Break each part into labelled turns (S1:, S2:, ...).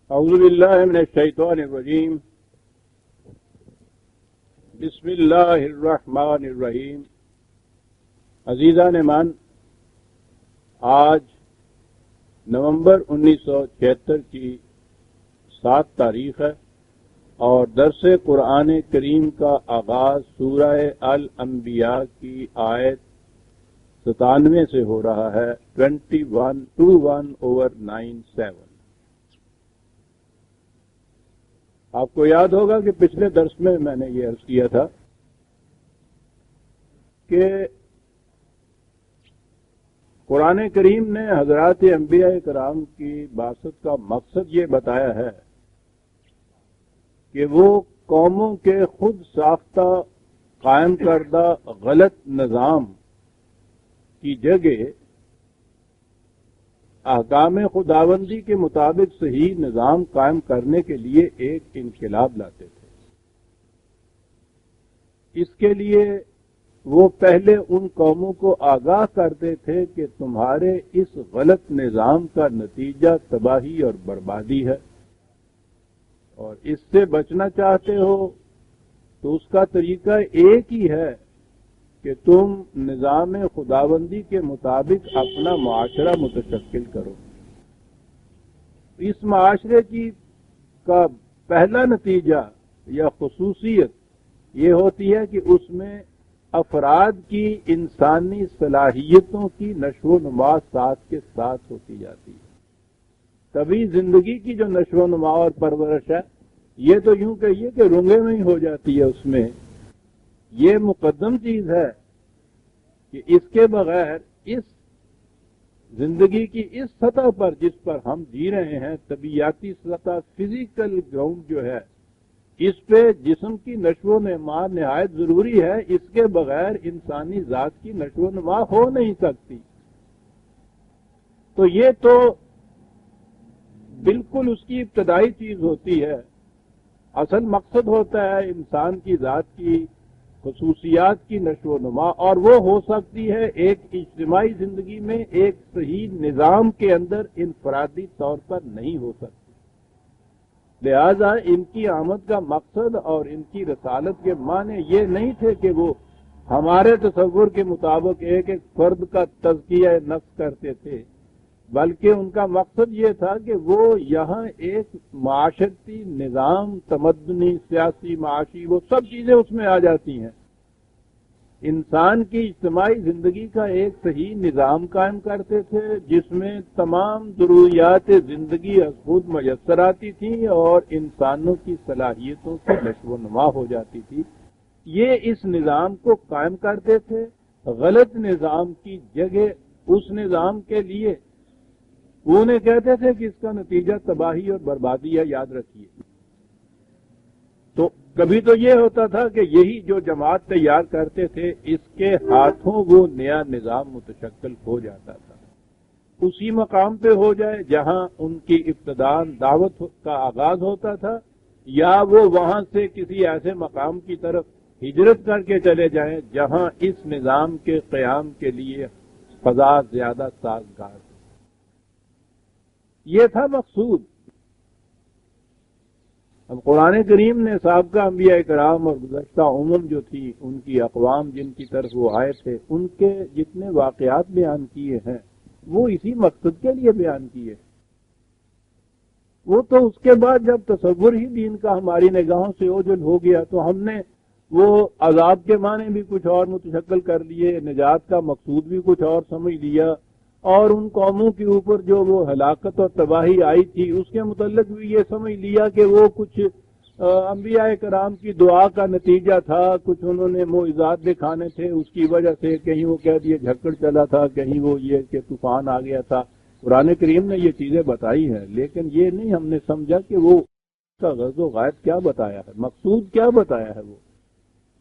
S1: اعوذ باللہ من الشیطان الرجیم بسم اللہ الرحمن الرحیم۔ عزیزان من، آج نومبر 1976 کی 7 تاریخ ہے اور درس قرآن کریم کا آغاز سورہ الانبیاء کی آیت 97 سے ہو رہا ہے، 21/9/7۔ آپ کو یاد ہوگا کہ پچھلے درس میں نے یہ عرض کیا تھا کہ قرآن کریم نے حضرات انبیاء کرام کی بعثت کا مقصد یہ بتایا ہے کہ وہ قوموں کے خود ساختہ قائم کردہ غلط نظام کی جگہ احکام خداوندی کے مطابق صحیح نظام قائم کرنے کے لیے ایک انقلاب لاتے تھے۔ اس کے لیے وہ پہلے ان قوموں کو آگاہ کرتے تھے کہ تمہارے اس غلط نظام کا نتیجہ تباہی اور بربادی ہے، اور اس سے بچنا چاہتے ہو تو اس کا طریقہ ایک ہی ہے کہ تم نظام خداوندی کے مطابق اپنا معاشرہ متشکل کرو۔ اس معاشرے کا پہلا نتیجہ یا خصوصیت یہ ہوتی ہے کہ اس میں افراد کی انسانی صلاحیتوں کی نشو و نما ساتھ کے ساتھ ہوتی جاتی ہے۔ تبھی زندگی کی جو نشو و نما اور پرورش ہے یہ تو یوں کہیے کہ رنگے میں ہی ہو جاتی ہے۔ اس میں یہ مقدم چیز ہے کہ اس کے بغیر اس زندگی کی اس سطح پر جس پر ہم جی رہے ہیں، طبیعیاتی سطح، فزیکل گراؤنڈ جو ہے، اس پہ جسم کی نشو و نما نہایت ضروری ہے۔ اس کے بغیر انسانی ذات کی نشو و نما ہو نہیں سکتی۔ تو یہ تو بالکل اس کی ابتدائی چیز ہوتی ہے۔ اصل مقصد ہوتا ہے انسان کی ذات کی خصوصیات کی نشو و نما، اور وہ ہو سکتی ہے ایک اجتماعی زندگی میں، ایک صحیح نظام کے اندر انفرادی طور پر نہیں ہو سکتی۔ لہذا ان کی آمد کا مقصد اور ان کی رسالت کے معنی یہ نہیں تھے کہ وہ ہمارے تصور کے مطابق ایک ایک فرد کا تزکیہ نفس کرتے تھے، بلکہ ان کا مقصد یہ تھا کہ وہ یہاں ایک معاشرتی نظام، تمدنی، سیاسی، معاشی، وہ سب چیزیں اس میں آ جاتی ہیں۔ انسان کی اجتماعی زندگی کا ایک صحیح نظام قائم کرتے تھے جس میں تمام ضروریات زندگی از خود میسر آتی تھیں اور انسانوں کی صلاحیتوں کی نشو و نما ہو جاتی تھی۔ یہ اس نظام کو قائم کرتے تھے۔ غلط نظام کی جگہ اس نظام کے لیے وہ انہیں کہتے تھے کہ اس کا نتیجہ تباہی اور بربادی ہے، یاد رکھیے۔ تو کبھی تو یہ ہوتا تھا کہ یہی جو جماعت تیار کرتے تھے اس کے ہاتھوں وہ نیا نظام متشکل ہو جاتا تھا، اسی مقام پہ ہو جائے جہاں ان کی ابتداءً دعوت کا آغاز ہوتا تھا، یا وہ وہاں سے کسی ایسے مقام کی طرف ہجرت کر کے چلے جائیں جہاں اس نظام کے قیام کے لیے فضا زیادہ سازگار ہو۔ یہ تھا مقصود۔ اب قرآن کریم نے سابقہ انبیاء کرام اور گزشتہ جو تھی ان کی اقوام جن کی طرف وہ آئے تھے، ان کے جتنے واقعات بیان کیے ہیں وہ اسی مقصد کے لیے بیان کیے۔ وہ تو اس کے بعد جب تصور ہی دین کا ہماری نگاہوں سے اوجھل ہو گیا تو ہم نے وہ عذاب کے معنی بھی کچھ اور متشکل کر لیے، نجات کا مقصود بھی کچھ اور سمجھ لیا، اور ان قوموں کے اوپر جو وہ ہلاکت اور تباہی آئی تھی اس کے متعلق بھی یہ سمجھ لیا کہ وہ کچھ انبیاء کرام کی دعا کا نتیجہ تھا، کچھ انہوں نے معجزات دکھانے تھے، اس کی وجہ سے کہیں وہ کہہ دیے جھکڑ چلا تھا، کہیں وہ یہ کہ طوفان آ گیا تھا۔ قرآن کریم نے یہ چیزیں بتائی ہیں، لیکن یہ نہیں ہم نے سمجھا کہ وہ اس کا غرض و غایت کیا بتایا ہے، مقصود کیا بتایا ہے۔ وہ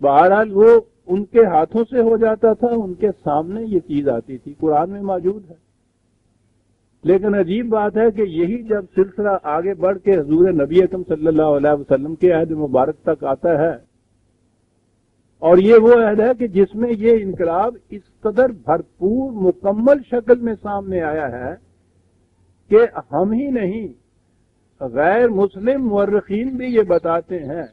S1: بہرحال وہ ان کے ہاتھوں سے ہو جاتا تھا، ان کے سامنے یہ چیز آتی تھی، قرآن میں موجود ہے۔ لیکن عجیب بات ہے کہ یہی جب سلسلہ آگے بڑھ کے حضور نبی اکرم صلی اللہ علیہ وسلم کے عہد مبارک تک آتا ہے، اور یہ وہ عہد ہے کہ جس میں یہ انقلاب اس قدر بھرپور مکمل شکل میں سامنے آیا ہے کہ ہم ہی نہیں، غیر مسلم مورخین بھی یہ بتاتے ہیں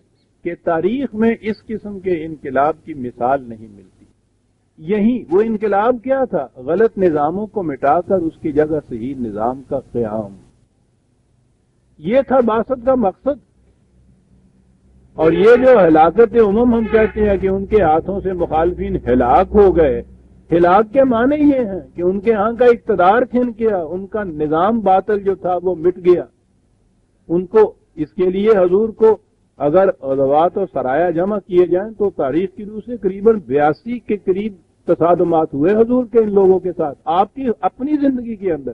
S1: کہ تاریخ میں اس قسم کے انقلاب کی مثال نہیں ملتی. یہی وہ انقلاب کیا تھا؟ غلط نظاموں کو مٹا کر اس کی جگہ صحیح نظام کا قیام. یہ تھا بعثت کا مقصد. اور یہ جو ہلاکت عموم ہم کہتے ہیں کہ ان کے ہاتھوں سے مخالفین ہلاک ہو گئے، ہلاک کے معنی یہ ہیں کہ ان کے ہاں کا اقتدار چھن گیا، ان کا نظام باطل جو تھا وہ مٹ گیا. ان کو اس کے لیے حضور کو اگر غزوات و سرایا جمع کیے جائیں تو تاریخ کی روح سے قریباً 82 کے قریب تصادمات ہوئے حضور کے ان لوگوں کے ساتھ آپ کی اپنی زندگی کے اندر.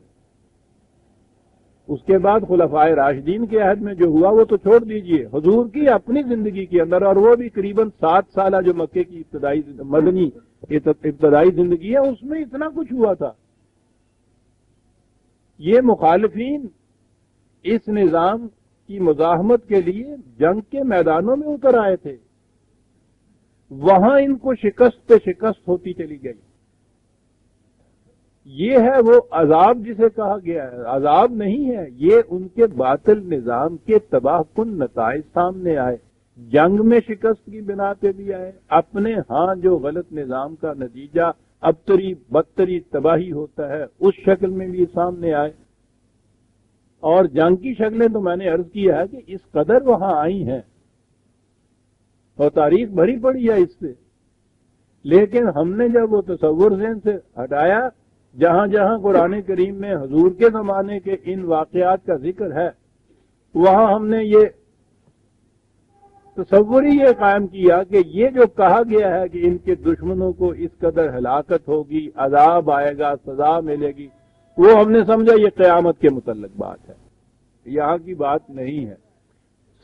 S1: اس کے بعد خلفائے راشدین کے عہد میں جو ہوا وہ تو چھوڑ دیجئے، حضور کی اپنی زندگی کے اندر، اور وہ بھی قریباً 7 سالہ جو مکے کی مدنی ابتدائی زندگی ہے اس میں اتنا کچھ ہوا تھا. یہ مخالفین اس نظام کی مزاحمت کے لیے جنگ کے میدانوں میں اتر آئے تھے، وہاں ان کو شکست پہ شکست ہوتی چلی گئی. یہ ہے وہ عذاب جسے کہا گیا ہے. عذاب نہیں ہے، یہ ان کے باطل نظام کے تباہ کن نتائج سامنے آئے. جنگ میں شکست کی بنا پہ بھی آئے، اپنے ہاں جو غلط نظام کا نتیجہ ابتری بدتری تباہی ہوتا ہے اس شکل میں بھی سامنے آئے. اور جنگ کی شکلیں تو میں نے عرض کیا ہے کہ اس قدر وہاں آئی ہیں اور تاریخ بھری پڑی ہے اس سے. لیکن ہم نے جب وہ تصور ذہن سے ہٹایا، جہاں جہاں قرآن کریم میں حضور کے زمانے کے ان واقعات کا ذکر ہے وہاں ہم نے یہ تصور ہی یہ قائم کیا کہ یہ جو کہا گیا ہے کہ ان کے دشمنوں کو اس قدر ہلاکت ہوگی، عذاب آئے گا، سزا ملے گی، وہ ہم نے سمجھا یہ قیامت کے متعلق بات ہے، یہاں کی بات نہیں ہے.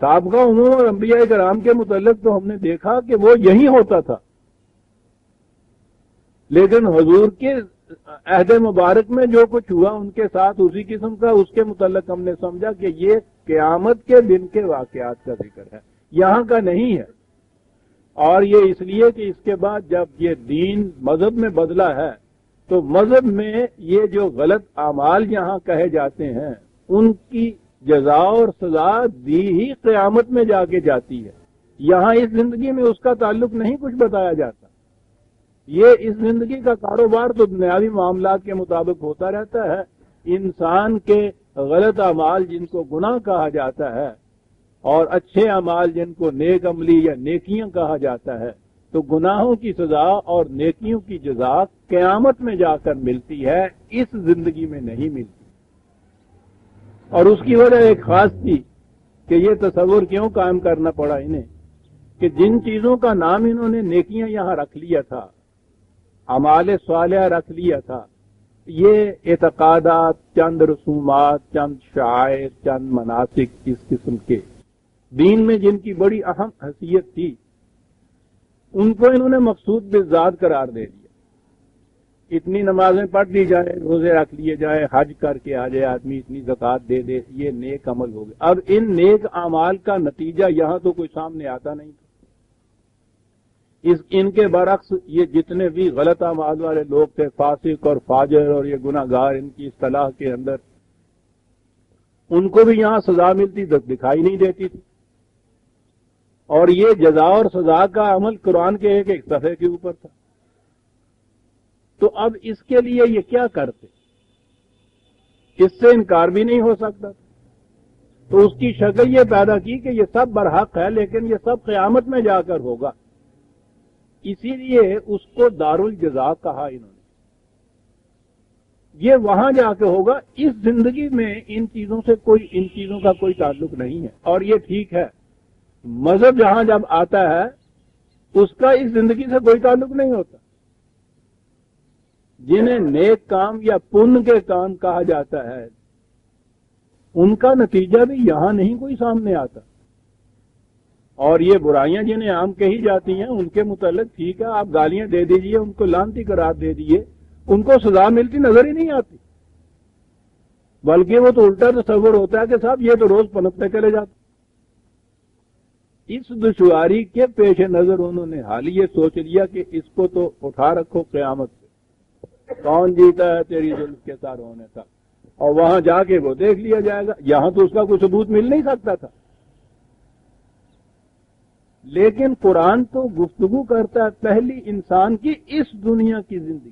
S1: سابقہ عموم اور انبیاء کرام کے متعلق تو ہم نے دیکھا کہ وہ یہی ہوتا تھا. لیکن حضور کے عہد مبارک میں جو کچھ ہوا ان کے ساتھ اسی قسم کا، اس کے متعلق ہم نے سمجھا کہ یہ قیامت کے دن کے واقعات کا ذکر ہے، یہاں کا نہیں ہے. اور یہ اس لیے کہ اس کے بعد جب یہ دین مذہب میں بدلا ہے تو مذہب میں یہ جو غلط اعمال یہاں کہے جاتے ہیں ان کی جزا اور سزا دی ہی قیامت میں جا کے جاتی ہے. یہاں اس زندگی میں اس کا تعلق نہیں کچھ بتایا جاتا. یہ اس زندگی کا کاروبار تو دنیاوی معاملات کے مطابق ہوتا رہتا ہے. انسان کے غلط اعمال جن کو گناہ کہا جاتا ہے اور اچھے اعمال جن کو نیک عملی یا نیکیاں کہا جاتا ہے، تو گناہوں کی سزا اور نیکیوں کی جزا قیامت میں جا کر ملتی ہے، اس زندگی میں نہیں ملتی. اور اس کی وجہ ایک خاص تھی کہ یہ تصور کیوں قائم کرنا پڑا انہیں کہ جن چیزوں کا نام انہوں نے نیکیاں یہاں رکھ لیا تھا، اعمال صالحہ رکھ لیا تھا، یہ اعتقادات، چند رسومات، چند شعائر، چند مناسک اس قسم کے دین میں جن کی بڑی اہم حیثیت تھی، ان کو انہوں نے مقصود بالذات قرار دے دیا. اتنی نمازیں پڑھ لی جائیں، روزے رکھ لیے جائیں، حج کر کے آ جائے آدمی، اتنی زکوٰۃ دے دے، یہ نیک عمل ہو گیا. اب ان نیک اعمال کا نتیجہ یہاں تو کوئی سامنے آتا نہیں تھا. ان کے برعکس یہ جتنے بھی غلط اعمال والے لوگ تھے، فاسق اور فاجر اور یہ گناہ گار ان کی اصطلاح کے اندر، ان کو بھی یہاں سزا ملتی دکھائی نہیں دیتی تھی. اور یہ جزا اور سزا کا عمل قرآن کے ایک صفحے کے اوپر تھا. تو اب اس کے لیے یہ کیا کرتے؟ اس سے انکار بھی نہیں ہو سکتا. تو اس کی شکل یہ پیدا کی کہ یہ سب برحق ہے لیکن یہ سب قیامت میں جا کر ہوگا. اسی لیے اس کو دار الجزا کہا انہوں نے. یہ وہاں جا کے ہوگا، اس زندگی میں ان چیزوں کا کوئی تعلق نہیں ہے. اور یہ ٹھیک ہے، مذہب جہاں جب آتا ہے اس کا اس زندگی سے کوئی تعلق نہیں ہوتا. جنہیں نیک کام یا پن کے کام کہا جاتا ہے ان کا نتیجہ بھی یہاں نہیں کوئی سامنے آتا. اور یہ برائیاں جنہیں عام کہی جاتی ہیں ان کے متعلق ٹھیک ہے، آپ گالیاں دے دیجئے، ان کو لعنتی قرار دے دیجئے، ان کو سزا ملتی نظر ہی نہیں آتی. بلکہ وہ تو الٹا تصور ہوتا ہے کہ صاحب یہ تو روز پنپتے چلے جاتے. اس دشواری کے پیش نظر انہوں نے حال یہ سوچ لیا کہ اس کو تو اٹھا رکھو قیامت سے، کون جیتا ہے تیری ظلم کے سار ہونے تک. اور وہاں جا کے وہ دیکھ لیا جائے گا. یہاں تو اس کا کوئی ثبوت مل نہیں سکتا تھا. لیکن قرآن تو گفتگو کرتا ہے پہلی انسان کی اس دنیا کی زندگی.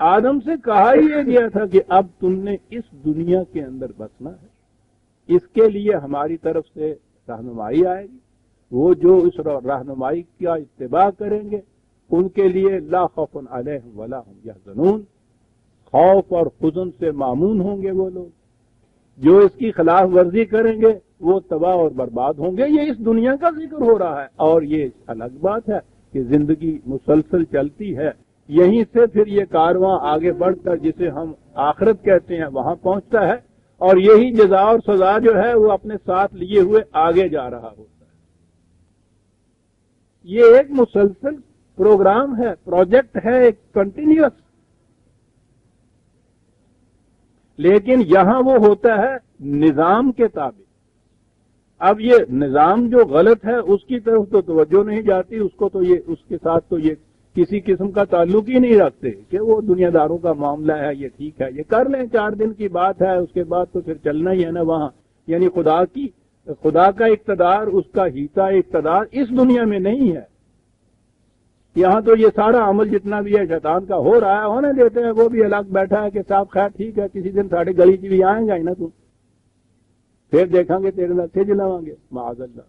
S1: آدم سے کہا یہ گیا تھا کہ اب تم نے اس دنیا کے اندر بسنا ہے. اس کے لیے ہماری طرف سے رہنمائی آئے گی. وہ جو اس رہنمائی کا اتباع کریں گے ان کے لیے لا خوف علیہم ولا هم یحزنون، خوف اور حزن سے مامون ہوں گے وہ لوگ. جو اس کی خلاف ورزی کریں گے وہ تباہ اور برباد ہوں گے. یہ اس دنیا کا ذکر ہو رہا ہے. اور یہ الگ بات ہے کہ زندگی مسلسل چلتی ہے. یہیں سے پھر یہ کارواں آگے بڑھ کر جسے ہم آخرت کہتے ہیں وہاں پہنچتا ہے، اور یہی جزا اور سزا جو ہے وہ اپنے ساتھ لیے ہوئے آگے جا رہا ہوتا ہے. یہ ایک مسلسل پروگرام ہے، پروجیکٹ ہے، ایک کنٹینیوس. لیکن یہاں وہ ہوتا ہے نظام کے تابع. اب یہ نظام جو غلط ہے اس کی طرف تو توجہ نہیں جاتی. اس کو تو یہ اس کے ساتھ تو یہ کسی قسم کا تعلق ہی نہیں رکھتے کہ وہ دنیا داروں کا معاملہ ہے، یہ ٹھیک ہے، یہ کر لیں، 4 دن کی بات ہے، اس کے بعد تو پھر چلنا ہی ہے نا وہاں. یعنی خدا کا اقتدار، اس کا ہیتا اقتدار اس دنیا میں نہیں ہے. یہاں تو یہ سارا عمل جتنا بھی ہے شیطان کا ہو رہا ہے، ہونے دیتے ہیں. وہ بھی الگ بیٹھا ہے کہ صاحب خیر ٹھیک ہے، کسی دن ساڑھے گلی چ بھی آئیں گا نا تم، پھر دیکھیں گے تیرے لگتے جلاواں گے معاذ اللہ.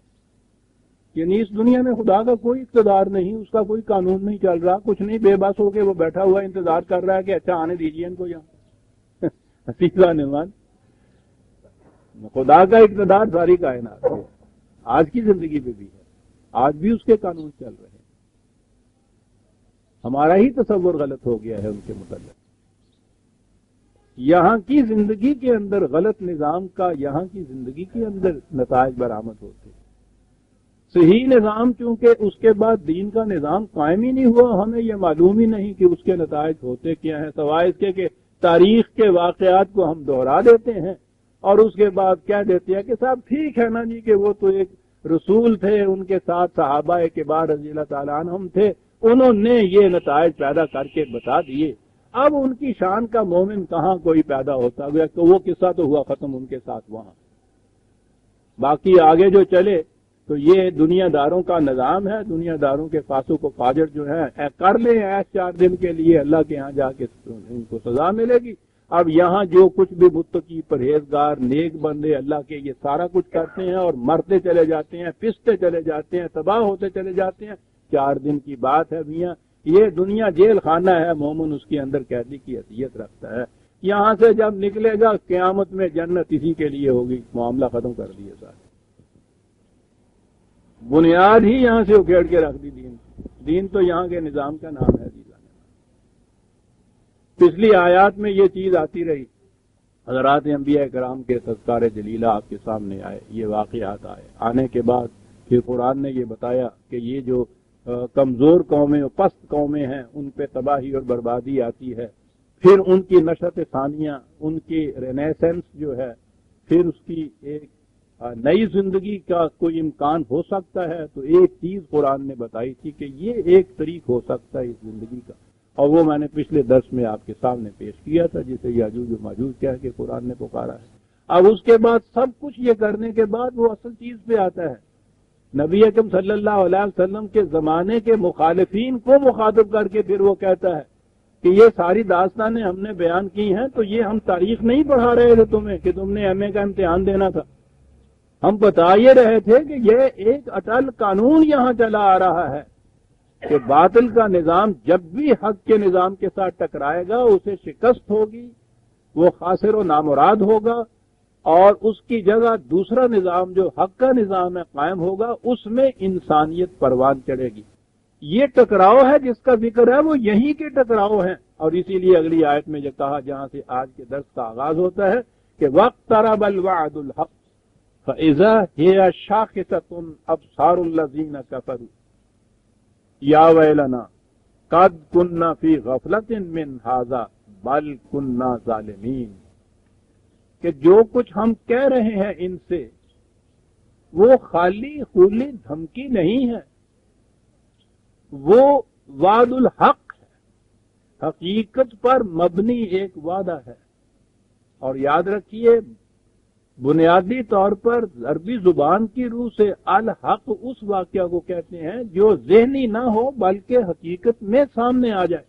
S1: یعنی اس دنیا میں خدا کا کوئی اقتدار نہیں، اس کا کوئی قانون نہیں چل رہا، کچھ نہیں. بے بس ہو کے وہ بیٹھا ہوا انتظار کر رہا ہے کہ اچھا آنے دیجیے ان کو یہاں. حسیبہ نمان خدا کا اقتدار ساری کائنات ہے. آج کی زندگی پہ بھی ہے، آج بھی اس کے قانون چل رہے ہیں. ہمارا ہی تصور غلط ہو گیا ہے ان کے متعلق. یہاں کی زندگی کے اندر غلط نظام کا یہاں کی زندگی کے اندر نتائج برآمد ہوتے ہیں. صحیح نظام چونکہ اس کے بعد دین کا نظام قائم ہی نہیں ہوا، ہمیں یہ معلوم ہی نہیں کہ اس کے نتائج ہوتے کیا ہیں، سوائے اس کے کہ تاریخ کے واقعات کو ہم دہرا دیتے ہیں اور اس کے بعد کہہ دیتے ہیں کہ صاحب ٹھیک ہے نا جی کہ وہ تو ایک رسول تھے، ان کے ساتھ صحابہ کبار رضی اللہ تعالیٰ عنہم تھے، انہوں نے یہ نتائج پیدا کر کے بتا دیے. اب ان کی شان کا مومن کہاں کوئی پیدا ہوتا گیا، تو وہ قصہ تو ہوا ختم ان کے ساتھ وہاں. باقی آگے جو چلے تو یہ دنیا داروں کا نظام ہے. دنیا داروں کے فاسق و فاجر جو ہے کر لیں ایس 4 دن کے لیے، اللہ کے ہاں جا کے ان کو سزا ملے گی. اب یہاں جو کچھ بھی متقی پرہیزگار نیک بندے اللہ کے یہ سارا کچھ کرتے ہیں اور مرتے چلے جاتے ہیں، پستے چلے جاتے ہیں، تباہ ہوتے چلے جاتے ہیں. 4 دن کی بات ہے میاں. یہ دنیا جیل خانہ ہے، مومن اس کے اندر قیدی کی حیثیت رکھتا ہے. یہاں سے جب نکلے گا قیامت میں جنت اسی کے لیے ہوگی. معاملہ ختم کر دیے سارے، بنیاد ہی یہاں سے اکھیڑ کے رکھ دی. دین تو یہاں کے نظام کا نام ہے. پچھلی آیات میں یہ چیز آتی رہی. حضرات انبیاء کرام کے تذکار جلیلہ آپ کے سامنے آئے، یہ واقعات آئے. آنے کے بعد پھر قرآن نے یہ بتایا کہ یہ جو کمزور قومیں اور پست قومیں ہیں ان پہ تباہی اور بربادی آتی ہے. پھر ان کی نشأت ثانیہ، ان کی رینیسنس جو ہے، پھر اس کی ایک نئی زندگی کا کوئی امکان ہو سکتا ہے. تو ایک چیز قرآن نے بتائی تھی کہ یہ ایک طریق ہو سکتا ہے اس زندگی کا، اور وہ میں نے پچھلے درس میں آپ کے سامنے پیش کیا تھا، جسے یاجوج و ماجوج کہہ کے قرآن نے پکارا ہے. اب اس کے بعد سب کچھ یہ کرنے کے بعد وہ اصل چیز پہ آتا ہے. نبی اکرم صلی اللہ علیہ وسلم کے زمانے کے مخالفین کو مخاطب کر کے پھر وہ کہتا ہے کہ یہ ساری داستانیں ہم نے بیان کی ہیں تو یہ ہم تاریخ نہیں پڑھا رہے تھے تمہیں کہ تم نے ایم اے کا امتحان دینا تھا. ہم بتا یہ رہے تھے کہ یہ ایک اٹل قانون یہاں چلا آ رہا ہے کہ باطل کا نظام جب بھی حق کے نظام کے ساتھ ٹکرائے گا اسے شکست ہوگی، وہ خاسر و نامراد ہوگا، اور اس کی جگہ دوسرا نظام جو حق کا نظام ہے قائم ہوگا، اس میں انسانیت پروان چڑھے گی. یہ ٹکراؤ ہے جس کا ذکر ہے وہ یہیں کے ٹکراؤ ہیں. اور اسی لیے اگلی آیت میں یہ کہا جہاں سے آج کے درس کا آغاز ہوتا ہے کہ وَاقْتَرَبَ الْوَعْدُ الْحَقُّ فَإِذَا هِيَ شَاخِصَةٌ أَبْصَارُ الَّذِينَ كَفَرُوا یا ویلنا قد كنا فی غفلت من هذا بل كنا ظالمین. کہ جو کچھ ہم کہہ رہے ہیں ان سے وہ خالی خولی دھمکی نہیں ہے، وہ وعد الحق ہے. حقیقت پر مبنی ایک وعدہ ہے. اور یاد رکھیے بنیادی طور پر عربی زبان کی روح سے الحق اس واقعہ کو کہتے ہیں جو ذہنی نہ ہو بلکہ حقیقت میں سامنے آ جائے،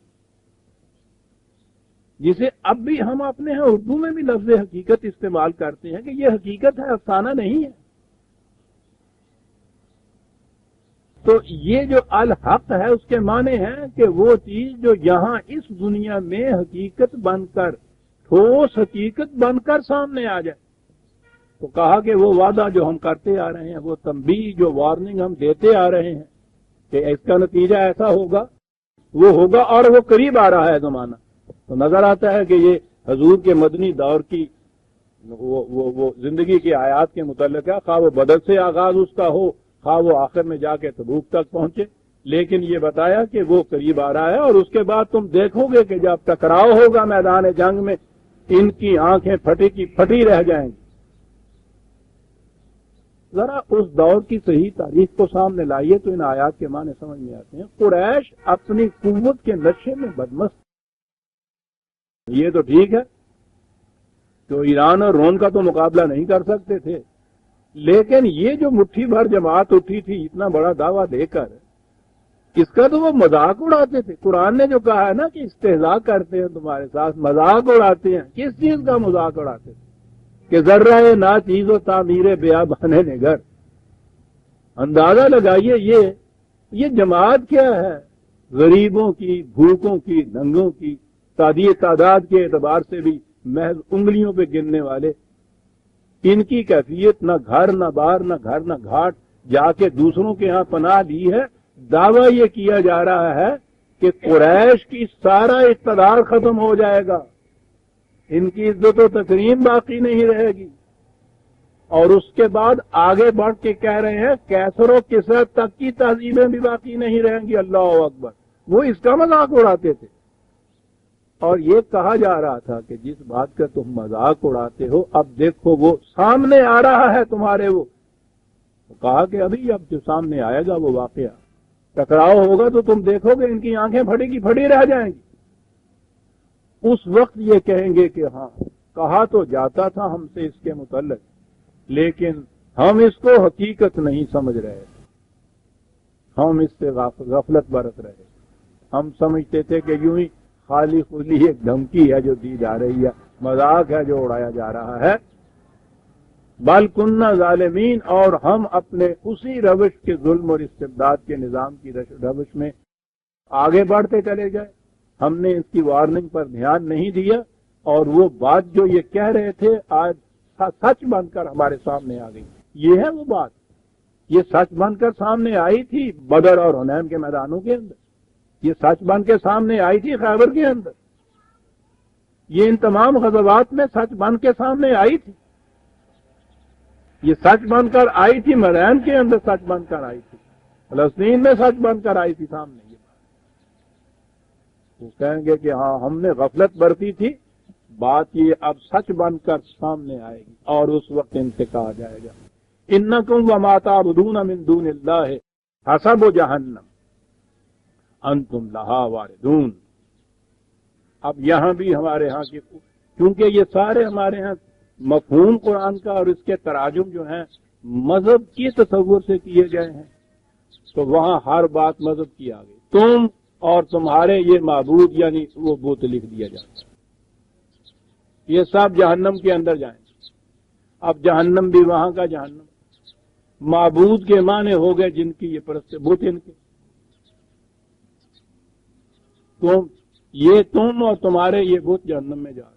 S1: جسے اب بھی ہم اپنے ہاں اردو میں بھی لفظ حقیقت استعمال کرتے ہیں کہ یہ حقیقت ہے، افسانہ نہیں ہے. تو یہ جو الحق ہے اس کے معنی ہے کہ وہ چیز جو یہاں اس دنیا میں حقیقت بن کر، ٹھوس حقیقت بن کر سامنے آ جائے. تو کہا کہ وہ وعدہ جو ہم کرتے آ رہے ہیں، وہ تنبیہ جو وارننگ ہم دیتے آ رہے ہیں کہ اس کا نتیجہ ایسا ہوگا، وہ ہوگا اور وہ قریب آ رہا ہے زمانہ. تو نظر آتا ہے کہ یہ حضور کے مدنی دور کی وہ زندگی کی آیات کے متعلق ہے، خواہ وہ بدر سے آغاز اس کا ہو، خواہ وہ آخر میں جا کے تبوک تک پہنچے، لیکن یہ بتایا کہ وہ قریب آ رہا ہے. اور اس کے بعد تم دیکھو گے کہ جب ٹکراؤ ہوگا میدان جنگ میں، ان کی آنکھیں پھٹی کی پھٹی رہ جائیں گی. ذرا اس دور کی صحیح تاریخ کو سامنے لائیے تو ان آیات کے معنی سمجھ میں آتے ہیں. قریش اپنی قوت کے نشے میں بدمست، یہ تو ٹھیک ہے تو ایران اور روم کا تو مقابلہ نہیں کر سکتے تھے، لیکن یہ جو مٹھی بھر جماعت اٹھی تھی اتنا بڑا دعویٰ دے کر، اس کا تو وہ مذاق اڑاتے تھے. قرآن نے جو کہا ہے نا کہ استہزاء کرتے ہیں تمہارے ساتھ، مذاق اڑاتے ہیں. کس چیز کا مذاق اڑاتے تھے؟ کہ ذرہ نا چیز و تعمیر بیابان نگر. اندازہ لگائیے یہ جماعت کیا ہے؟ غریبوں کی، بھوکوں کی، ننگوں کی، تعداد کے اعتبار سے بھی محض انگلیوں پہ گننے والے. ان کی کیفیت نہ گھر نہ بار، نہ گھر نہ گھاٹ، جا کے دوسروں کے ہاں پناہ لی ہے. دعویٰ یہ کیا جا رہا ہے کہ قریش کی سارا اقتدار ختم ہو جائے گا، ان کی عزت و تکریم باقی نہیں رہے گی. اور اس کے بعد آگے بڑھ کے کہہ رہے ہیں کیسر و کسر تک کی تہذیبیں بھی باقی نہیں رہیں گی. اللہ اکبر. وہ اس کا مذاق اڑاتے تھے. اور یہ کہا جا رہا تھا کہ جس بات کا تم مذاق اڑاتے ہو اب دیکھو وہ سامنے آ رہا ہے تمہارے. وہ کہا کہ ابھی اب جو سامنے آئے گا وہ واقعہ، ٹکراؤ ہوگا تو تم دیکھو گے ان کی آنکھیں پھٹی کی پھٹی رہ جائیں گی. اس وقت یہ کہیں گے کہ ہاں کہا تو جاتا تھا ہم سے اس کے متعلق، لیکن ہم اس کو حقیقت نہیں سمجھ رہے، ہم اس سے غفلت برت رہے. ہم سمجھتے تھے کہ یوں ہی خالی خلی ایک دھمکی ہے جو دی جا رہی ہے، مذاق ہے جو اڑایا جا رہا ہے. بل کننا ظالمین. اور ہم اپنے اسی روش کے ظلم اور استبداد کے نظام کی روش میں آگے بڑھتے چلے گئے. ہم نے اس کی وارننگ پر دھیان نہیں دیا، اور وہ بات جو یہ کہہ رہے تھے آج سچ بن کر ہمارے سامنے آ گئی. یہ ہے وہ بات، یہ سچ بن کر سامنے آئی تھی بدر اور حنین کے میدانوں کے اندر، یہ سچ بن کے سامنے آئی تھی خیبر کے اندر، یہ ان تمام غزوات میں سچ بن کے سامنے آئی تھی. یہ سچ بن کر آئی تھی مرین کے اندر، سچ بن کر آئی تھی فلسطین میں، سچ بن کر آئی تھی سامنے. یہ وہ کہیں گے کہ ہاں ہم نے غفلت برتی تھی. بات یہ اب سچ بن کر سامنے آئے گی اور اس وقت ان سے کہا جائے گا انکم وما تعبدون من دون اللہ حسب جہنم انتم لہا واردون. اب یہاں بھی ہمارے ہاں کی، کیونکہ یہ سارے ہمارے ہاں مفہوم قرآن کا اور اس کے تراجم جو ہیں مذہب کی تصور سے کیے گئے ہیں، تو وہاں ہر بات مذہب کی آ گئی. تم اور تمہارے یہ معبود یعنی وہ بت لکھ دیا جاتا ہے، یہ سب جہنم کے اندر جائیں. اب جہنم بھی وہاں کا جہنم. معبود کے معنی ہو گئے جن کی یہ پرست بت ان کے. تم اور تمہارے یہ بت جہنم میں جا رہے.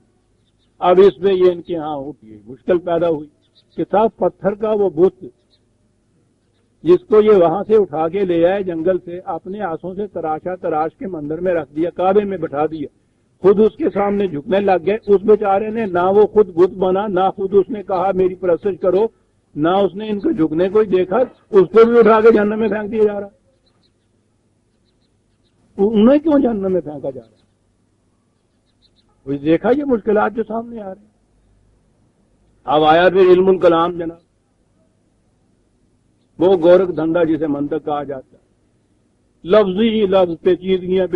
S1: اب اس میں یہ ان کے ہاں اٹھی مشکل پیدا ہوئی کہ صاحب پتھر کا وہ بت جس کو یہ وہاں سے اٹھا کے لے آئے جنگل سے، اپنے ہاتھوں سے تراش کے مندر میں رکھ دیا، کعبے میں بٹھا دیا، خود اس کے سامنے جھکنے لگ گئے. اس بیچارے نے نہ وہ خود بت بنا، نہ خود اس نے کہا میری پرستش کرو، نہ اس نے ان کو جھکنے کو ہی دیکھا، اس کو بھی اٹھا کے جہنم میں پھینک دیا جا رہا. انہیں کیوں جہنم میں پھینکا جا رہا؟ دیکھا یہ مشکلات جو سامنے آ رہے ہیں. اب آیا پھر علم الکلام جناب، وہ گورکھ دھندا جسے منطق کہا جاتا ہے، لفظی ہی لفظ، پیچیدگیاں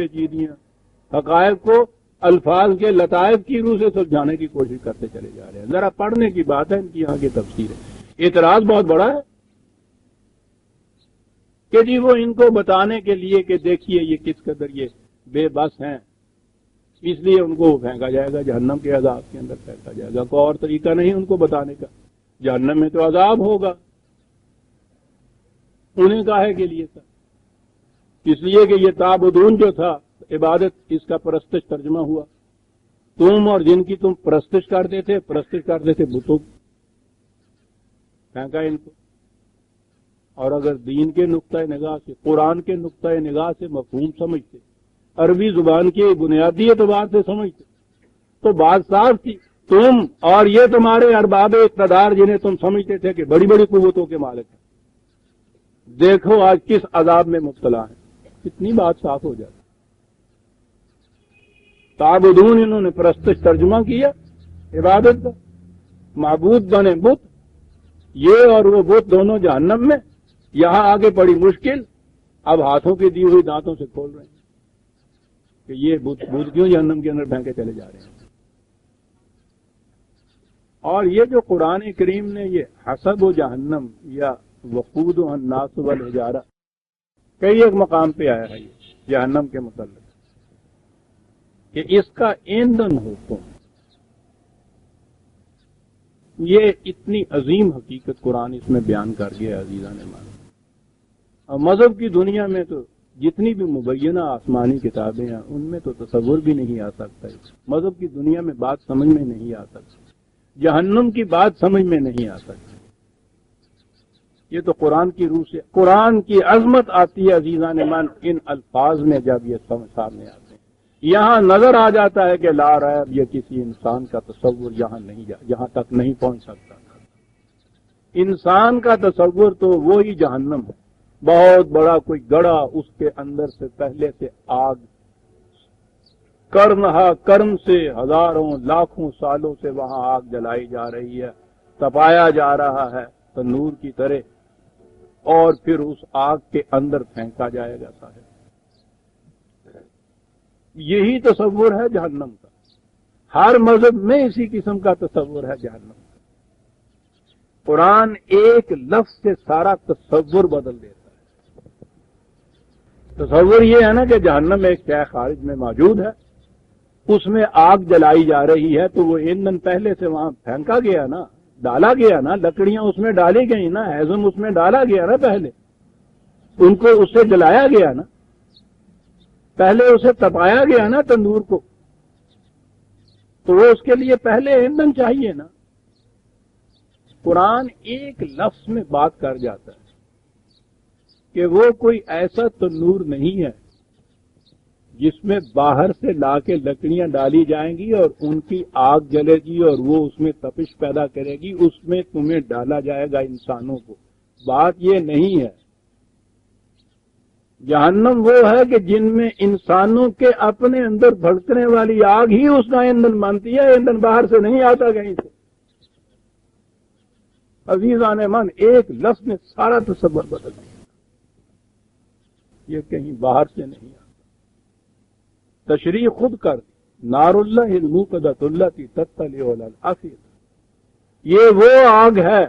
S1: حقائق کو الفاظ کے لطائف کی روح سے سمجھانے کی کوشش کرتے چلے جا رہے ہیں. ذرا پڑھنے کی بات ہے ان کی یہاں کی تفسیر ہے. اعتراض بہت بڑا ہے کہ جی وہ ان کو بتانے کے لیے کہ دیکھیے یہ کس قدر یہ بے بس ہیں، اس لیے ان کو پھینکا جائے گا جہنم کے عذاب کے اندر پھینکا جائے گا. کوئی اور طریقہ نہیں ان کو بتانے کا. جہنم میں تو عذاب ہوگا، انہیں کاہے کے لیے تھا؟ اس لیے کہ یہ تعبدون جو تھا عبادت، اس کا پرستش ترجمہ ہوا. تم اور جن کی تم پرستش کرتے تھے بتوں کی، پھینکا ان کو. اور اگر دین کے نقطۂ نگاہ سے، قرآن کے نقطۂ نگاہ سے مفہوم سمجھتے، عربی زبان کے بنیادی اعتبار سے سمجھتے تو بات صاف تھی. تم اور یہ تمہارے ارباب اقتدار جنہیں تم سمجھتے تھے کہ بڑی بڑی قوتوں کے مالک ہیں، دیکھو آج کس عذاب میں مبتلا ہیں. کتنی بات صاف ہو جاتی. تعبدون انہوں نے پرستش ترجمہ کیا عبادت کا، معبود بنے بت. یہ اور وہ بت دونوں جہنم میں. یہاں آگے بڑی مشکل، اب ہاتھوں کی دی ہوئی دانتوں سے کھول رہے ہیں کہ یہ بت کیوں جہنم کے اندر پھینکے چلے جا رہے ہیں. اور یہ جو قرآن کریم نے یہ حسب و جہنم یا وقود و الناس والحجارہ کئی ایک مقام پہ آیا ہے یہ جہنم کے متعلق کہ اس کا ایندھن ہو تم. یہ اتنی عظیم حقیقت قرآن اس میں بیان کر گیا عزیزان مان. اور مذہب کی دنیا میں تو جتنی بھی مبینہ آسمانی کتابیں ہیں ان میں تو تصور بھی نہیں آ سکتا. مذہب کی دنیا میں بات سمجھ میں نہیں آ سکتی، جہنم کی بات سمجھ میں نہیں آ سکتی. یہ تو قرآن کی روح سے قرآن کی عظمت آتی ہے عزیزان مان ان الفاظ میں. جب یہ سامنے آتے ہیں یہاں نظر آ جاتا ہے کہ لا ریب یہ کسی انسان کا تصور یہاں تک نہیں پہنچ سکتا. انسان کا تصور تو وہی جہنم ہے، بہت بڑا کوئی گڑھا، اس کے اندر سے پہلے سے آگ کرن سے ہزاروں لاکھوں سالوں سے وہاں آگ جلائی جا رہی ہے، تپایا جا رہا ہے تنور کی طرح، اور پھر اس آگ کے اندر پھینکا جائے گا. صاحب یہی تصور ہے جہنم کا. ہر مذہب میں اسی قسم کا تصور ہے جہنم کا. قرآن ایک لفظ سے سارا تصور بدل دیتا ہے. تصور یہ ہے نا کہ جہنم ایک شے خارج میں موجود ہے، اس میں آگ جلائی جا رہی ہے، تو وہ ایندھن پہلے سے وہاں پھینکا گیا نا، ڈالا گیا نا، لکڑیاں اس میں ڈالی گئی نا، ہیزم اس میں ڈالا گیا نا، پہلے ان کو اس سے جلایا گیا نا، پہلے اسے تپایا گیا نا تندور کو، تو وہ اس کے لیے پہلے ایندھن چاہیے نا. قرآن ایک لفظ میں بات کر جاتا ہے کہ وہ کوئی ایسا تنور نہیں ہے جس میں باہر سے لا کے لکڑیاں ڈالی جائیں گی اور ان کی آگ جلے گی اور وہ اس میں تپش پیدا کرے گی، اس میں تمہیں ڈالا جائے گا انسانوں کو. بات یہ نہیں ہے. جہنم وہ ہے کہ جن میں انسانوں کے اپنے اندر بھڑکنے والی آگ ہی اس کا ایندھن مانتی ہے، ایندھن باہر سے نہیں آتا کہیں سے. عزیزان من ایک لفظ میں سارا تصور بدل دیا. یہ کہیں باہر سے نہیں آتا. تشریح خود کر دی، نار اللہ الموقدۃ التی تطلع علی الافئدہ. یہ وہ آگ ہے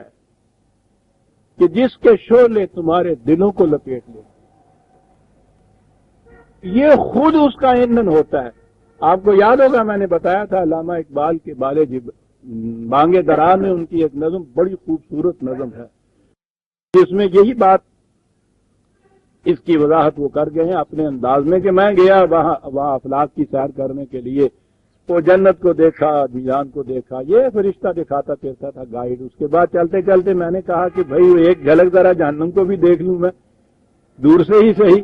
S1: کہ جس کے شعلے تمہارے دلوں کو لپیٹ لے. یہ خود اس کا ایندھن ہوتا ہے. آپ کو یاد ہوگا میں نے بتایا تھا علامہ اقبال کے بانگ درا میں ان کی ایک نظم بڑی خوبصورت نظم ہے جس میں یہی بات اس کی وضاحت وہ کر گئے ہیں اپنے انداز میں کہ میں گیا وہاں افلاک کی سیر کرنے کے لیے، وہ جنت کو دیکھا، میزان کو دیکھا، یہ فرشتہ دکھاتا پھرتا تھا گائیڈ. اس کے بعد چلتے چلتے میں نے کہا کہ بھائی ایک جھلک ذرا جہنم کو بھی دیکھ لوں میں، دور سے ہی صحیح.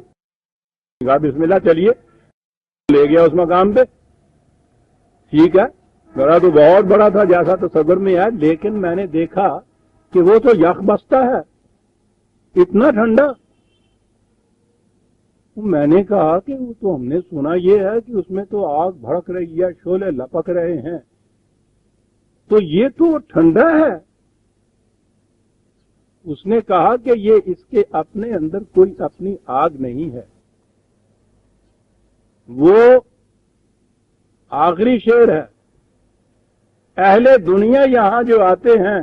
S1: کہا بسم اللہ چلیے، لے گیا اس مقام پہ. ٹھیک ہے، میرا تو بہت بڑا تھا جیسا تصور میں ہے، لیکن میں نے دیکھا کہ وہ تو یخ بستہ ہے، اتنا ٹھنڈا. میں نے کہا کہ وہ تو ہم نے سنا یہ ہے کہ اس میں تو آگ بھڑک رہی ہے، شعلے لپک رہے ہیں، تو یہ تو ٹھنڈا ہے. اس نے کہا کہ یہ اس کے اپنے اندر کوئی اپنی آگ نہیں ہے، وہ آخری شعر ہے، اہل دنیا یہاں جو آتے ہیں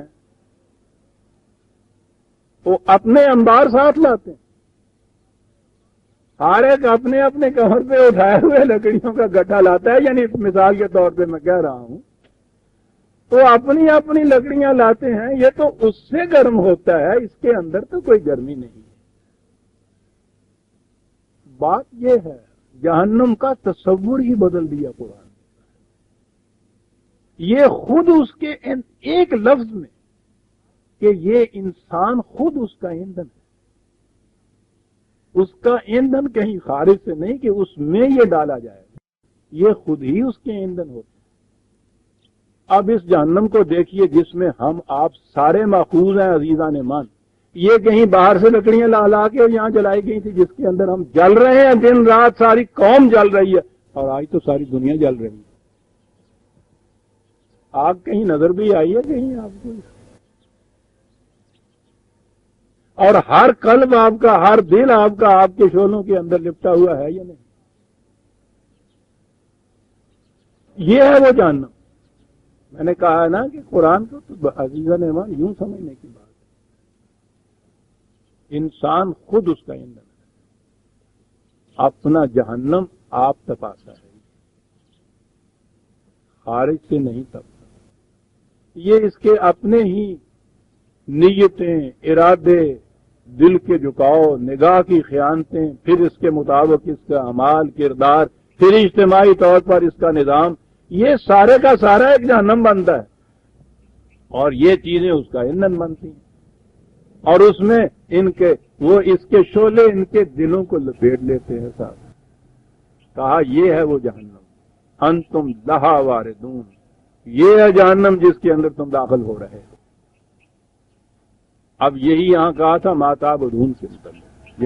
S1: وہ اپنے انبار ساتھ لاتے ہیں، ہر ایک اپنے اپنے کمر پہ اٹھائے ہوئے لکڑیوں کا گٹھا لاتا ہے، یعنی مثال کے طور پہ میں کہہ رہا ہوں، تو اپنی اپنی لکڑیاں لاتے ہیں، یہ تو اس سے گرم ہوتا ہے، اس کے اندر تو کوئی گرمی نہیں ہے۔ بات یہ ہے جہنم کا تصور ہی بدل دیا قرآن، یہ خود اس کے ایک لفظ میں کہ یہ انسان خود اس کا ایندھن ہے، اس کا ایندھن کہیں خارج سے نہیں کہ اس میں یہ ڈالا جائے، یہ خود ہی اس کے ایندھن ہوتے ہیں۔ اب اس جہنم کو دیکھیے جس میں ہم آپ سارے ماخوذ ہیں عزیزان مان، یہ کہیں باہر سے لکڑیاں لا لا کے یہاں جلائی گئی تھی، جس کے اندر ہم جل رہے ہیں، دن رات ساری قوم جل رہی ہے، اور آج تو ساری دنیا جل رہی ہے۔ آگ کہیں نظر بھی آئی ہے کہیں آپ کو؟ اور ہر قلب آپ کا، ہر دل آپ کا آپ کے شعلوں کے اندر لپٹا ہوا ہے یا نہیں؟ یہ ہے وہ جہنم۔ میں نے کہا ہے نا کہ قرآن کو تو عزیزان ایمان یوں سمجھنے کی بات ہے، انسان خود اس کا ایندھن ہے، اپنا جہنم آپ تپاتا ہے، خارج سے نہیں تپتا۔ یہ اس کے اپنے ہی نیتیں، ارادے، دل کے جھکاؤ، نگاہ کی خیانتیں، پھر اس کے مطابق اس کا اعمال، کردار، پھر اجتماعی طور پر اس کا نظام، یہ سارے کا سارا ایک جہنم بنتا ہے، اور یہ چیزیں اس کا ایندھن بنتی ہیں، اور اس میں وہ اس کے شعلے ان کے دلوں کو لپیٹ لیتے ہیں ساتھ۔ کہا یہ ہے وہ جہنم، انتم لہا واردون، یہ ہے جہنم جس کے اندر تم داخل ہو رہے ہو۔ اب یہی یہاں کہا تھا ماتعبدون کے متعلق،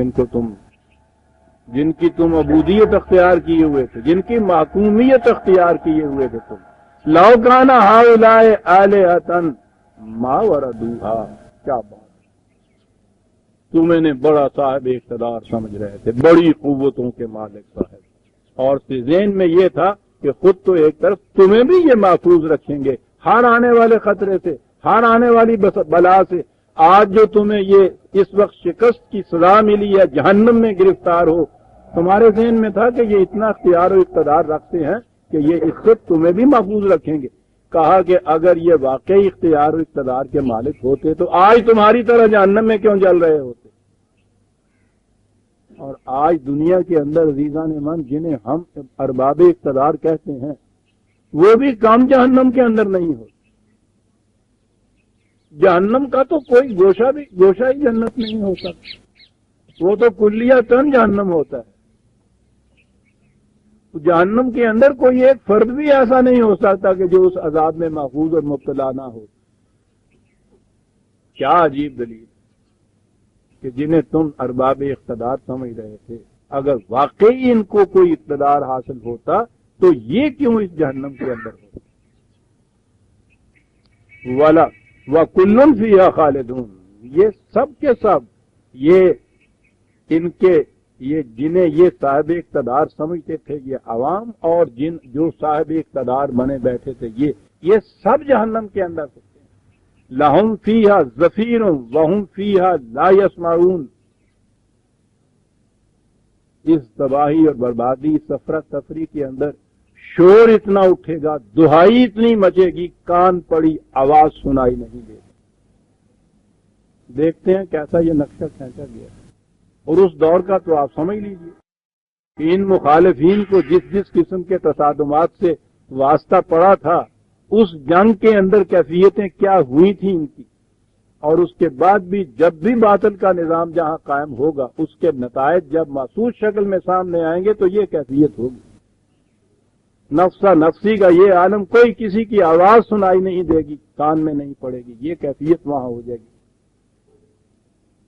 S1: جن کی تم عبودیت اختیار کیے ہوئے تھے، جن کی محکومیت اختیار کیے ہوئے تھے تم، لو کان ہؤلاء آلہۃ ما وردوہا، کیا بات، تمہیں نے بڑا صاحب اقتدار سمجھ رہے تھے، بڑی قوتوں کے مالک صاحب، اور ذہن میں یہ تھا کہ خود تو ایک طرف تمہیں بھی یہ محفوظ رکھیں گے ہر آنے والے خطرے سے، ہر آنے والی بلا سے۔ آج جو تمہیں یہ اس وقت شکست کی سزا ملی ہے، جہنم میں گرفتار ہو، تمہارے ذہن میں تھا کہ یہ اتنا اختیار و اقتدار رکھتے ہیں کہ یہ اس سے تمہیں بھی محفوظ رکھیں گے۔ کہا کہ اگر یہ واقعی اختیار و اقتدار کے مالک ہوتے تو آج تمہاری طرح جہنم میں کیوں جل رہے ہوتے؟ اور آج دنیا کے اندر عزیزان من جنہیں ہم ارباب اقتدار کہتے ہیں، وہ بھی کم جہنم کے اندر نہیں ہوتے۔ جہنم کا تو کوئی گوشہ ہی جنت نہیں ہو سکتا، وہ تو کلیتاً جہنم ہوتا ہے۔ تو جہنم کے اندر کوئی ایک فرد بھی ایسا نہیں ہو سکتا کہ جو اس عذاب میں محفوظ اور مبتلا نہ ہو۔ کیا عجیب دلیل کہ جنہیں تم ارباب اقتدار سمجھ رہے تھے، اگر واقعی ان کو کوئی اقتدار حاصل ہوتا تو یہ کیوں اس جہنم کے اندر ہوتا؟ وَلَا وَكُلٌّ فِيهَا خَالِدُونَ، یہ سب کے سب یہ جنہیں یہ صاحب اقتدار سمجھتے تھے، یہ عوام اور جو صاحب اقتدار بنے بیٹھے تھے، یہ سب جہنم کے اندر ہوتے ہیں۔ لَهُمْ فِيهَا زَفِيرٌ وَهُمْ فِيهَا لَا يَسْمَعُونَ، اس تباہی اور بربادی، سفرت تفریح کے اندر شور اتنا اٹھے گا، دہائی اتنی مچے گی، کان پڑی آواز سنائی نہیں دے گی۔ دیکھتے ہیں کیسا یہ نقشہ کھینچا گیا ہے، اور اس دور کا تو آپ سمجھ لیجئے کہ ان مخالفین کو جس قسم کے تصادمات سے واسطہ پڑا تھا، اس جنگ کے اندر کیفیتیں کیا ہوئی تھیں ان کی، اور اس کے بعد بھی جب بھی باطل کا نظام جہاں قائم ہوگا، اس کے نتائج جب محسوس شکل میں سامنے آئیں گے تو یہ کیفیت ہوگی۔ نفسا نفسی کا یہ عالم، کوئی کسی کی آواز سنائی نہیں دے گی، کان میں نہیں پڑے گی، یہ کیفیت وہاں ہو جائے گی۔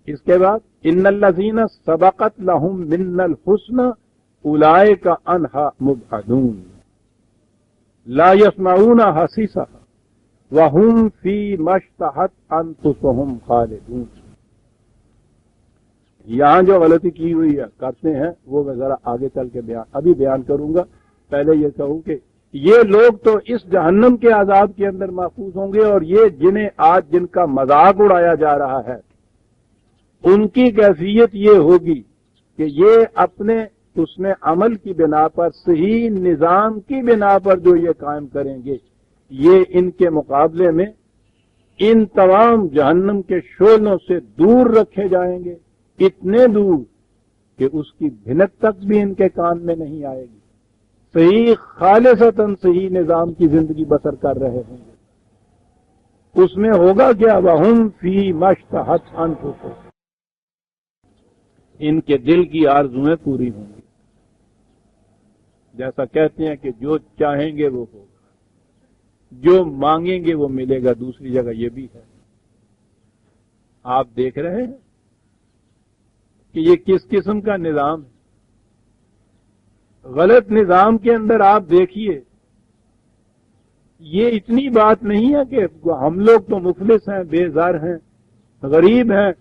S1: اس کے بعد ان الذین سبقت لہم من الحسنى اولئک عنہا مبعدون لا یسمعون حسیسها وهم فیما اشتہت انفسهم خالدون۔ یہاں جو غلطی کی ہوئی ہے کرتے ہیں وہ میں ذرا آگے چل کے ابھی بیان کروں گا۔ پہلے یہ کہوں کہ یہ لوگ تو اس جہنم کے عذاب کے اندر محفوظ ہوں گے، اور یہ جنہیں آج جن کا مذاق اڑایا جا رہا ہے ان کی کیفیت یہ ہوگی کہ یہ اپنے حسن عمل کی بنا پر، صحیح نظام کی بنا پر جو یہ قائم کریں گے، یہ ان کے مقابلے میں ان تمام جہنم کے شعلوں سے دور رکھے جائیں گے، اتنے دور کہ اس کی بھنک تک بھی ان کے کان میں نہیں آئے گی، صحیح خالصتاً صحیح نظام کی زندگی بسر کر رہے ہوں گے۔ اس میں ہوگا کیا؟ وَهُمْ فِي مَشْتَهَتْ أَنفُسُهُمْ، ان کے دل کی آرزویں پوری ہوں گی۔ جیسا کہتے ہیں کہ جو چاہیں گے وہ ہوگا، جو مانگیں گے وہ ملے گا۔ دوسری جگہ یہ بھی ہے، آپ دیکھ رہے ہیں کہ یہ کس قسم کا نظام ہے۔ غلط نظام کے اندر آپ دیکھیے، یہ اتنی بات نہیں ہے کہ ہم لوگ تو مفلس ہیں، بے زر ہیں، غریب ہیں،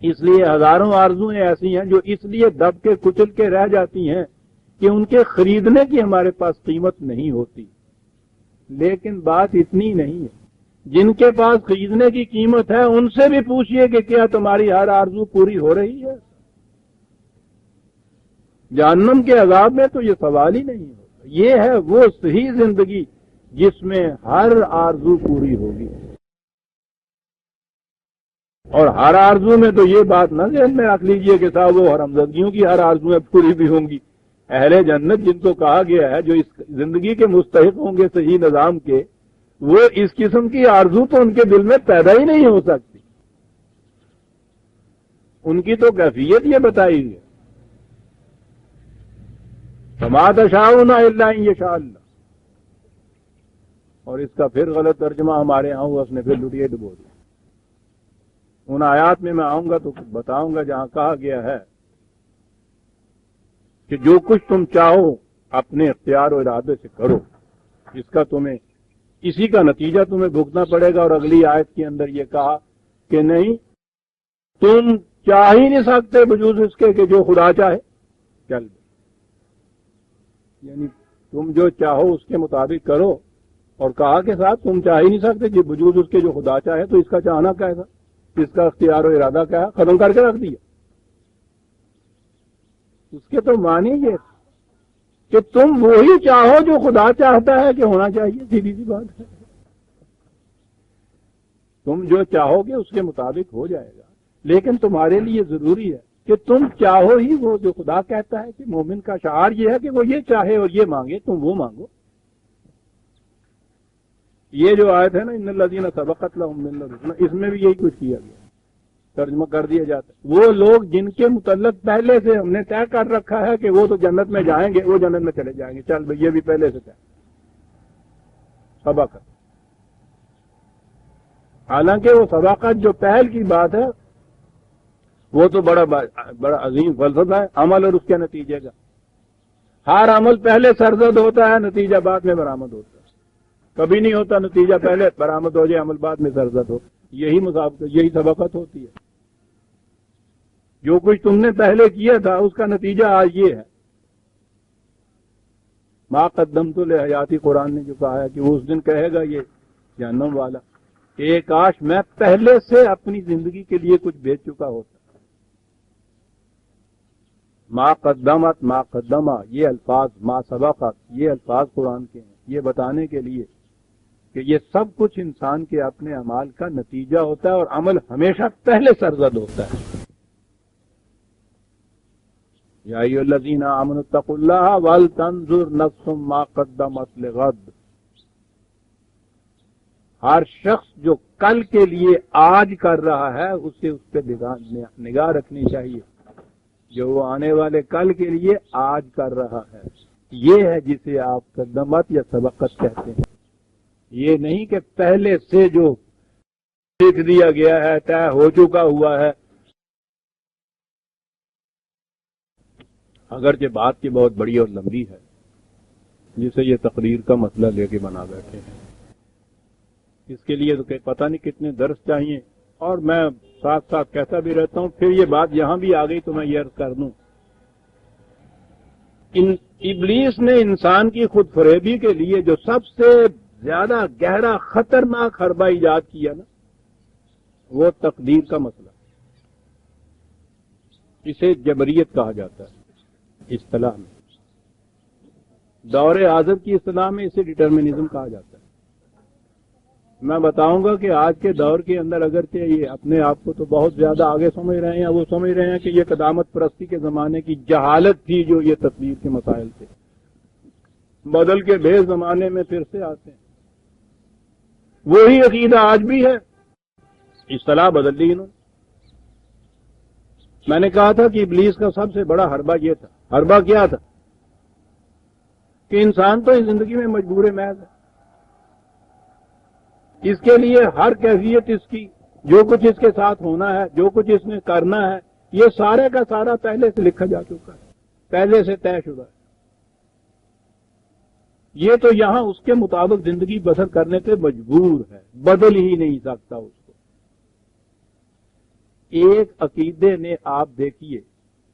S1: اس لیے ہزاروں آرزویں ایسی ہیں جو اس لیے دب کے کچل کے رہ جاتی ہیں کہ ان کے خریدنے کی ہمارے پاس قیمت نہیں ہوتی۔ لیکن بات اتنی نہیں ہے، جن کے پاس خریدنے کی قیمت ہے ان سے بھی پوچھئے کہ کیا تمہاری ہر آرزو پوری ہو رہی ہے؟ جہنم کے عذاب میں تو یہ سوال ہی نہیں ہوتا۔ یہ ہے وہ صحیح زندگی جس میں ہر آرزو پوری ہوگی، اور ہر آرزو میں تو یہ بات نہ ذہن میں رکھ لیجئے کہ صاحب وہ حرمزدگیوں کی ہر آرزویں پوری بھی ہوں گی۔ اہل جنت جن کو کہا گیا ہے، جو اس زندگی کے مستحق ہوں گے صحیح نظام کے، وہ اس قسم کی آرزو تو ان کے دل میں پیدا ہی نہیں ہو سکتی۔ ان کی تو کیفیت یہ بتائی ہے، فَمَا تَشَاءُونَ إِلَّا أَن يَشَاءَ اللَّهُ۔ اور اس کا پھر غلط ترجمہ ہمارے ہاں ہوا، اس نے پھر لٹیے ڈبو دیا۔ ان آیات میں آؤں گا تو بتاؤں گا جہاں کہا گیا ہے کہ جو کچھ تم چاہو اپنے اختیار و ارادے سے کرو، اس کا تمہیں اسی کا نتیجہ تمہیں بھگتنا پڑے گا۔ اور اگلی آیت کے اندر یہ کہا کہ نہیں، تم چاہ ہی نہیں سکتے بجوز اس کے کہ جو خدا چاہے چل دے، یعنی تم جو چاہو اس کے مطابق کرو، اور کہا کہ صاحب تم چاہ ہی نہیں سکتے کہ بجوز اس کے جو خدا چاہے، تو اس کا چاہنا کیا ہے، اس کا اختیار و ارادہ کیا ہے، ختم کر کے رکھ دیا۔ اس کے تو معنی یہ کہ تم وہی چاہو جو خدا چاہتا ہے کہ ہونا چاہیے، سیدھی سی بات ہے۔ تم جو چاہو گے اس کے مطابق ہو جائے گا، لیکن تمہارے لیے ضروری ہے کہ تم چاہو ہی وہ جو خدا کہتا ہے کہ مومن کا شعار یہ ہے کہ وہ یہ چاہے اور یہ مانگے، تم وہ مانگو۔ یہ جو آیت ہے نا، ان الذین سبقت لهم منا الحسنى، اس میں بھی یہی کچھ کیا گیا، ترجمہ کر دیا جاتا ہے۔ وہ لوگ جن کے متعلق پہلے سے ہم نے طے کر رکھا ہے کہ وہ تو جنت میں جائیں گے، وہ جنت میں چلے جائیں گے، چل بھئی یہ بھی پہلے سے طے، سبقت۔ حالانکہ وہ سبقت جو پہل کی بات ہے وہ تو بڑا عظیم فلسفہ ہے، عمل اور اس کے نتیجے کا۔ ہر عمل پہلے سرزد ہوتا ہے، نتیجہ بعد میں برآمد ہوتا ہے۔ کبھی نہیں ہوتا نتیجہ پہلے برآمد ہو جائے، عمل بعد میں سرزد ہو۔ یہی مسابقت، یہی سبقت ہوتی ہے۔ جو کچھ تم نے پہلے کیا تھا اس کا نتیجہ آج یہ ہے۔ ما قدمت لحیاتی، قرآن نے جو کہا ہے کہ وہ اس دن کہے گا یہ جہنم والا کہ کاش میں پہلے سے اپنی زندگی کے لیے کچھ بیچ چکا ہوتا۔ ما قدمت، ما قدمہ، یہ الفاظ، ما سبقت، یہ الفاظ قرآن کے ہیں، یہ بتانے کے لیے کہ یہ سب کچھ انسان کے اپنے اعمال کا نتیجہ ہوتا ہے، اور عمل ہمیشہ پہلے سرزد ہوتا ہے۔ یا ایھا الذین آمنوا اتقوا اللہ ولتنظر نفس ما قدمت لغد۔ ہر شخص جو کل کے لیے آج کر رہا ہے اسے اس پہ نگاہ رکھنی چاہیے، جو وہ آنے والے کل کے لیے آج کر رہا ہے۔ یہ ہے جسے آپ قدمت یا سبقت کہتے ہیں۔ یہ نہیں کہ پہلے سے جو لکھ دیا گیا ہے، طے ہو چکا ہوا ہے۔ اگرچہ بات کی بہت بڑی اور لمبی ہے، جسے یہ تقریر کا مسئلہ لے کے بنا بیٹھے ہیں۔ اس کے لیے تو پتہ نہیں کتنے درس چاہیے، اور میں ساتھ ساتھ کہتا بھی رہتا ہوں، پھر یہ بات یہاں بھی آ گئی تو میں یہ عرض کر دوں، ابلیس نے انسان کی خود فریبی کے لیے جو سب سے زیادہ گہرا خطرناک حربہ ایجاد کیا نا، وہ تقدیر کا مسئلہ، اسے جبریت کہا جاتا ہے اصطلاح میں، دور حاضر کی اصطلاح میں اسے ڈٹرمنزم کہا جاتا ہے۔ میں بتاؤں گا کہ آج کے دور کے اندر اگرچہ یہ اپنے آپ کو تو بہت زیادہ آگے سمجھ رہے ہیں، وہ سمجھ رہے ہیں کہ یہ قدامت پرستی کے زمانے کی جہالت تھی جو یہ تقدیر کے مسائل تھے، بدل کے بھیز زمانے میں پھر سے آتے ہیں۔ وہی عقیدہ آج بھی ہے، اصطلاح بدل لی انہوں نے۔ میں نے کہا تھا کہ ابلیس کا سب سے بڑا حربہ یہ تھا۔ حربہ کیا تھا؟ کہ انسان تو اس زندگی میں مجبور محض ہے، اس کے لیے ہر کیفیت اس کی، جو کچھ اس کے ساتھ ہونا ہے، جو کچھ اس نے کرنا ہے، یہ سارے کا سارا پہلے سے لکھا جا چکا ہے، پہلے سے طے شدہ ہے۔ یہ تو یہاں اس کے مطابق زندگی بسر کرنے پہ مجبور ہے، بدل ہی نہیں سکتا اس کو۔ ایک عقیدے نے آپ دیکھیے،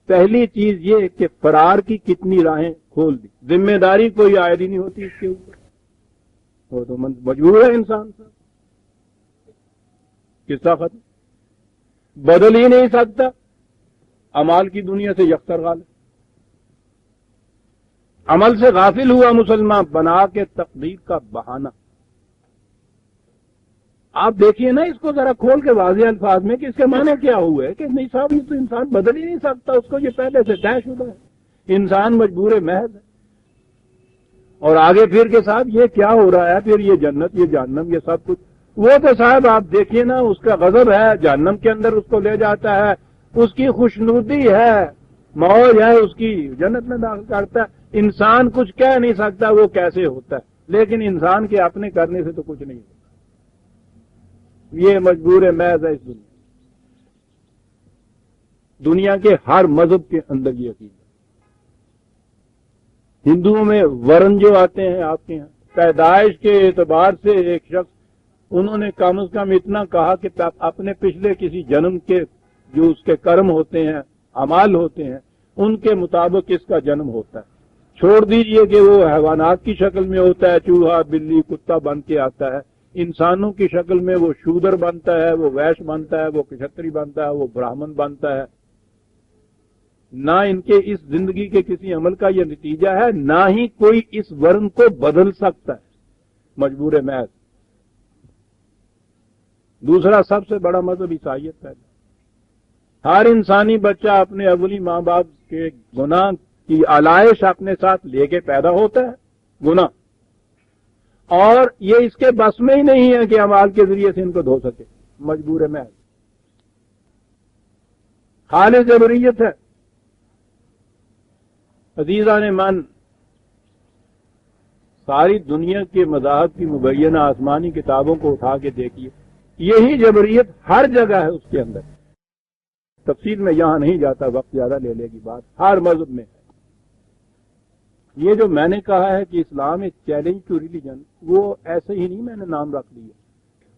S1: پہلی چیز یہ کہ فرار کی کتنی راہیں کھول دی، ذمہ داری کوئی عائد ہی نہیں ہوتی اس کے اوپر، وہ تو مجبور ہے انسان صاحب، قصہ ختم، بدل ہی نہیں سکتا، اعمال کی دنیا سے یکسر غالب، عمل سے غافل ہوا مسلمان، بنا کے تقدیر کا بہانہ۔ آپ دیکھیے نا اس کو ذرا کھول کے واضح الفاظ میں کہ اس کے معنی کیا ہوئے کہ نہیں صاحب یہ تو انسان بدل ہی نہیں سکتا، اس کو یہ پہلے سے طے شدہ ہے، انسان مجبور محض ہے۔ اور آگے پھر کے صاحب یہ کیا ہو رہا ہے، پھر یہ جنت، یہ جہنم، یہ سب کچھ، وہ تو صاحب آپ دیکھیے نا اس کا غضب ہے، جہنم کے اندر اس کو لے جاتا ہے، اس کی خوشنودی ہے، موج ہے اس کی، جنت میں داخل کرتا ہے۔ انسان کچھ کہہ نہیں سکتا وہ کیسے ہوتا ہے، لیکن انسان کے اپنے کرنے سے تو کچھ نہیں ہوتا، یہ مجبور محض ہے اس دنیا۔ دنیا کے ہر مذہب کے اندر یہ عقیدہ، ہندوؤں میں ورن جو آتے ہیں آپ کے یہاں، پیدائش کے اعتبار سے ایک شخص، انہوں نے کم از کم اتنا کہا کہ اپنے پچھلے کسی جنم کے جو اس کے کرم ہوتے ہیں، اعمال ہوتے ہیں، ان کے مطابق اس کا جنم ہوتا ہے۔ چھوڑ دیجئے کہ وہ حیوانات کی شکل میں ہوتا ہے، چوہا بلی کتا بن کے آتا ہے، انسانوں کی شکل میں وہ شودر بنتا ہے، وہ ویش بنتا ہے، وہ کشتری بنتا ہے، وہ براہمن بنتا ہے۔ نہ ان کے اس زندگی کے کسی عمل کا یہ نتیجہ ہے، نہ ہی کوئی اس ورن کو بدل سکتا ہے، مجبور محض۔ دوسرا سب سے بڑا مذہب عیسائیت ہے۔ ہر انسانی بچہ اپنے اولی ماں باپ کے گناہ کی آلائش اپنے ساتھ لے کے پیدا ہوتا ہے، گناہ، اور یہ اس کے بس میں ہی نہیں ہے کہ اعمال کے ذریعے سے ان کو دھو سکے، مجبور محض۔ خالص جبریت ہے۔ عزیزان من، ساری دنیا کے مذاہب کی مبینہ آسمانی کتابوں کو اٹھا کے دیکھیے، یہی جبریت ہر جگہ ہے، اس کے اندر تفصیل میں یہاں نہیں جاتا، وقت زیادہ لے لے گی بات، ہر مذہب میں ہے۔ یہ جو میں نے کہا ہے کہ اسلام ایک چیلنج ٹو ریلیجن، وہ ایسے ہی نہیں میں نے نام رکھ دیا،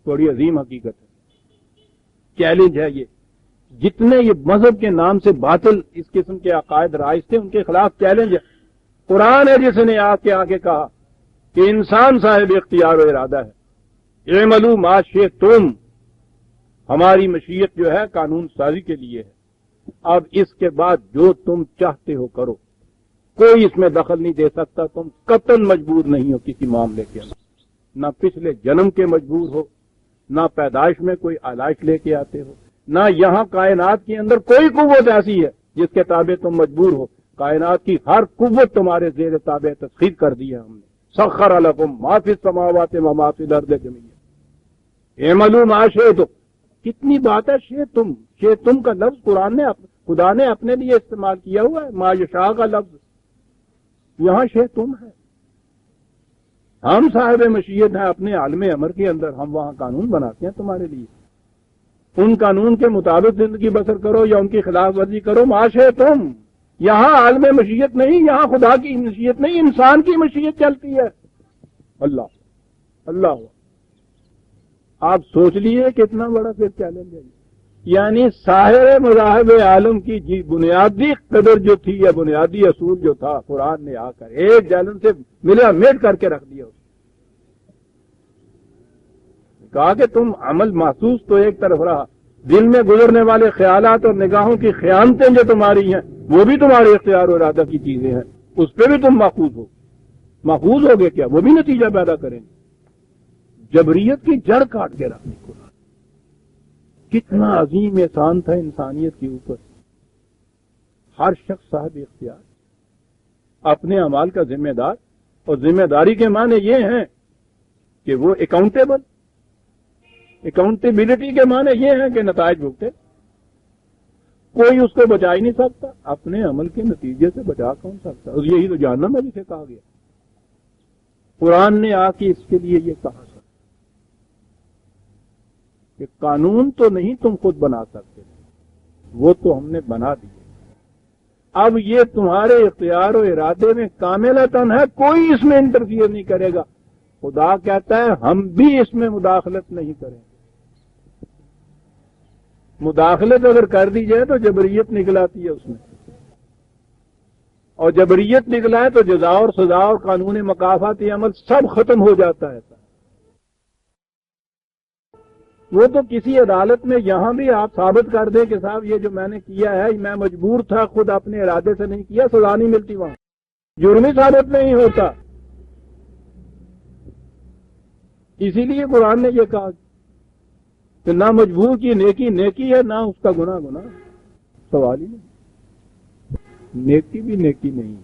S1: بڑی عظیم حقیقت ہے، چیلنج ہے یہ۔ جتنے یہ مذہب کے نام سے باطل اس قسم کے عقائد رائج تھے، ان کے خلاف چیلنج ہے۔ قرآن ہے جس نے آ کے کہا کہ انسان صاحب اختیار و ارادہ ہے، اعملوا ما شئتم، ہماری مشیت جو ہے قانون سازی کے لیے ہے، اب اس کے بعد جو تم چاہتے ہو کرو، کوئی اس میں دخل نہیں دے سکتا، تم قطعاً مجبور نہیں ہو کسی معاملے کے اندر، نہ پچھلے جنم کے مجبور ہو، نہ پیدائش میں کوئی آلائش لے کے آتے ہو، نہ یہاں کائنات کے اندر کوئی قوت ایسی ہے جس کے تابع تم مجبور ہو۔ کائنات کی ہر قوت تمہارے زیر تابع تسخیر کر دی ہے ہم نے۔ سخر لکم ما فی السماوات و ما فی الارض جميعا اعملوا ما شئتم، کتنی بات ہے شئتم، شئتم کا لفظ قرآن نے خدا نے اپنے لیے استعمال کیا ہوا ہے، ما یشاء کا لفظ یہاں شئتم ہے۔ ہم صاحب مشیت ہیں اپنے عالم امر کے اندر، ہم وہاں قانون بناتے ہیں تمہارے لیے، ان قانون کے مطابق زندگی بسر کرو یا ان کی خلاف ورزی کرو، ما شئتم۔ یہاں عالم مشیت نہیں، یہاں خدا کی مشیت نہیں، انسان کی مشیت چلتی ہے۔ اللہ آپ سوچ لیے کتنا بڑا پھر چیلنج ہے۔ یعنی ساحر مذاہب عالم کی بنیادی قدر جو تھی یا بنیادی اصول جو تھا، قرآن نے آ کر ایک جہلم سے ملا میٹ کر کے رکھ دیا. کہا کہ تم عمل محسوس تو ایک طرف رہا، دل میں گزرنے والے خیالات اور نگاہوں کی خیانتیں جو تمہاری ہیں وہ بھی تمہارے اختیار و ارادہ کی چیزیں ہیں، اس پہ بھی تم محفوظ ہو گے کیا؟ وہ بھی نتیجہ پیدا کریں گے. جبریت کی جڑ کاٹ کے رکھنے کو. کتنا عظیم احسان تھا انسانیت کے اوپر. ہر شخص صاحب اختیار، اپنے اعمال کا ذمہ دار، اور ذمہ داری کے معنی یہ ہیں کہ وہ اکاؤنٹیبلٹی کے معنی یہ ہیں کہ نتائج بھگتے. کوئی اس کو بچا ہی نہیں سکتا، اپنے عمل کے نتیجے سے بچا کون سکتا؟ اور یہی تو جہنم ہے جسے کہا گیا. قرآن نے آ کے اس کے لیے یہ کہا کہ قانون تو نہیں تم خود بنا سکتے، وہ تو ہم نے بنا دیے. اب یہ تمہارے اختیار و ارادے میں کاملتاً ہے، کوئی اس میں انٹرفیئر نہیں کرے گا. خدا کہتا ہے ہم بھی اس میں مداخلت نہیں کریں. مداخلت اگر کر دی جائے تو جبریت نکل آتی ہے اس میں، اور جبریت نکلا ہے تو جزا اور سزا اور قانون مکافاتی عمل سب ختم ہو جاتا ہے. وہ تو کسی عدالت میں یہاں بھی آپ ثابت کر دیں کہ صاحب یہ جو میں نے کیا ہے میں مجبور تھا، خود اپنے ارادے سے نہیں کیا، سزا نہیں ملتی، وہاں جرم ہی ثابت نہیں ہوتا. اسی لیے قرآن نے یہ کہا کہ نہ مجبور کی نیکی ہے، نہ اس کا گناہ سوال ہی نہیں. نیکی بھی نیکی نہیں،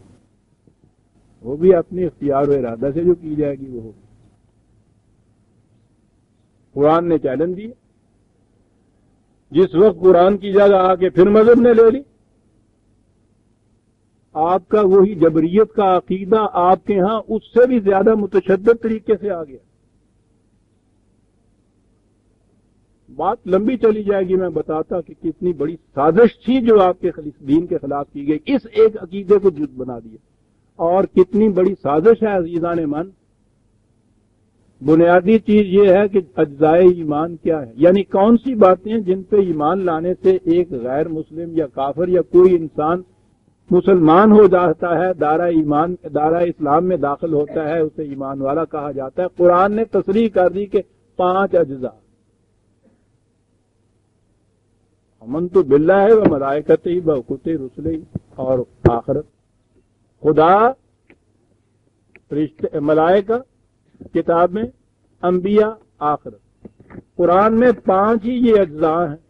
S1: وہ بھی اپنے اختیار و ارادہ سے جو کی جائے گی وہ ہوگی. قرآن نے چیلنج دیا. جس وقت قرآن کی جگہ آ کے پھر مذہب نے لے لی، آپ کا وہی جبریت کا عقیدہ آپ کے ہاں اس سے بھی زیادہ متشدد طریقے سے آ گیا. بات لمبی چلی جائے گی، میں بتاتا کہ کتنی بڑی سازش تھی جو آپ کے دین کے خلاف کی گئی، اس ایک عقیدے کو جد بنا دیا. اور کتنی بڑی سازش ہے عزیزان من. بنیادی چیز یہ ہے کہ اجزائے ایمان کیا ہے، یعنی کون سی باتیں جن پہ ایمان لانے سے ایک غیر مسلم یا کافر یا کوئی انسان مسلمان ہو جاتا ہے، دائرہ اسلام میں داخل ہوتا ہے، اسے ایمان والا کہا جاتا ہے. قرآن نے تصریح کر دی کہ 5 اجزاء: آمنت باللہ و ملائکتہ و کتبہ رسلہ، اور آخرت، خدا، فرشتے، ملائکہ، کتاب میں، انبیاء، آخرت. قرآن میں 5 ہی یہ اجزاء ہیں.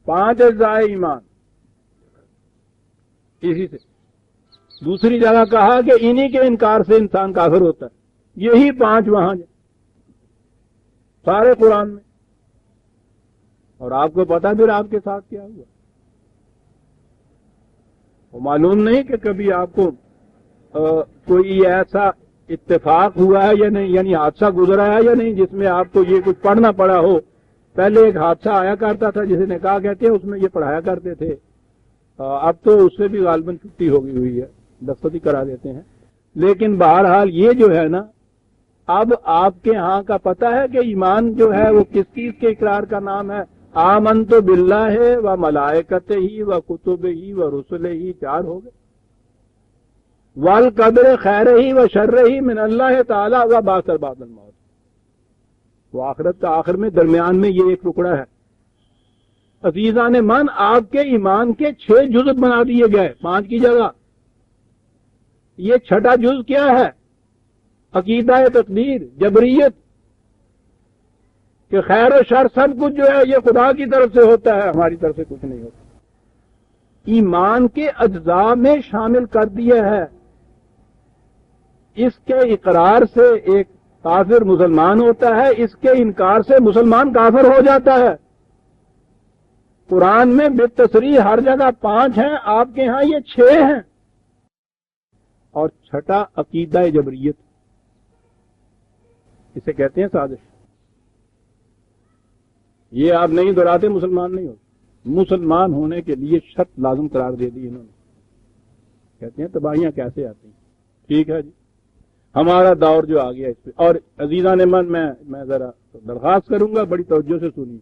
S1: 5 اجزاء ایمان. اسی سے دوسری جگہ کہا کہ انہی کے انکار سے انسان کافر ہوتا ہے. یہی 5 وہاں سارے قرآن میں. اور آپ کو پتا پھر آپ کے ساتھ کیا ہوا؟ وہ معلوم نہیں کہ کبھی آپ کو کوئی ایسا اتفاق ہوا ہے یا نہیں، یعنی حادثہ گزرا ہے یا نہیں جس میں آپ کو یہ کچھ پڑھنا پڑا ہو. پہلے ایک حادثہ آیا کرتا تھا جسے نکاح کہتے ہیں، اس میں یہ پڑھایا کرتے تھے. اب تو اس سے بھی غالباً چھٹی ہو گئی ہوئی ہے، دستخط ہی کرا دیتے ہیں. لیکن بہرحال یہ جو ہے نا، اب آپ کے ہاں کا پتہ ہے کہ ایمان جو ہے وہ کس چیز کے اقرار کا نام ہے؟ آمنت باللہ و ملائکتہ و کتبہ و رسلہ، 4 ہو گئے. والقدر خیرہ و شرہ من اللہ تعالی و بعث بعد الموت. وہ آخرت کا آخر میں درمیان میں یہ ایک ٹکڑا ہے. عزیزان من، آپ کے ایمان کے 6 جز بنا دیے گئے 5 کی جگہ. یہ 6واں جز کیا ہے؟ عقیدہ تقدیر، جبریت، کہ خیر و شر سب کچھ جو ہے یہ خدا کی طرف سے ہوتا ہے، ہماری طرف سے کچھ نہیں ہوتا. ایمان کے اجزاء میں شامل کر دیا ہے. اس کے اقرار سے ایک کافر مسلمان ہوتا ہے، اس کے انکار سے مسلمان کافر ہو جاتا ہے. قرآن میں بالتصریح ہر جگہ 5 ہیں، آپ کے ہاں یہ 6 ہیں. اور 6واں عقیدہ جبریت، اسے کہتے ہیں سازش. یہ آپ نہیں دہراتے مسلمان نہیں ہوتے. مسلمان ہونے کے لیے شرط لازم قرار دے دی انہوں نے. کہتے ہیں تباہیاں کیسے آتی ہیں؟ ٹھیک ہے جی، ہمارا دور جو آ گیا اس پہ. اور عزیزان من میں ذرا درخواست کروں گا بڑی توجہ سے سنیے.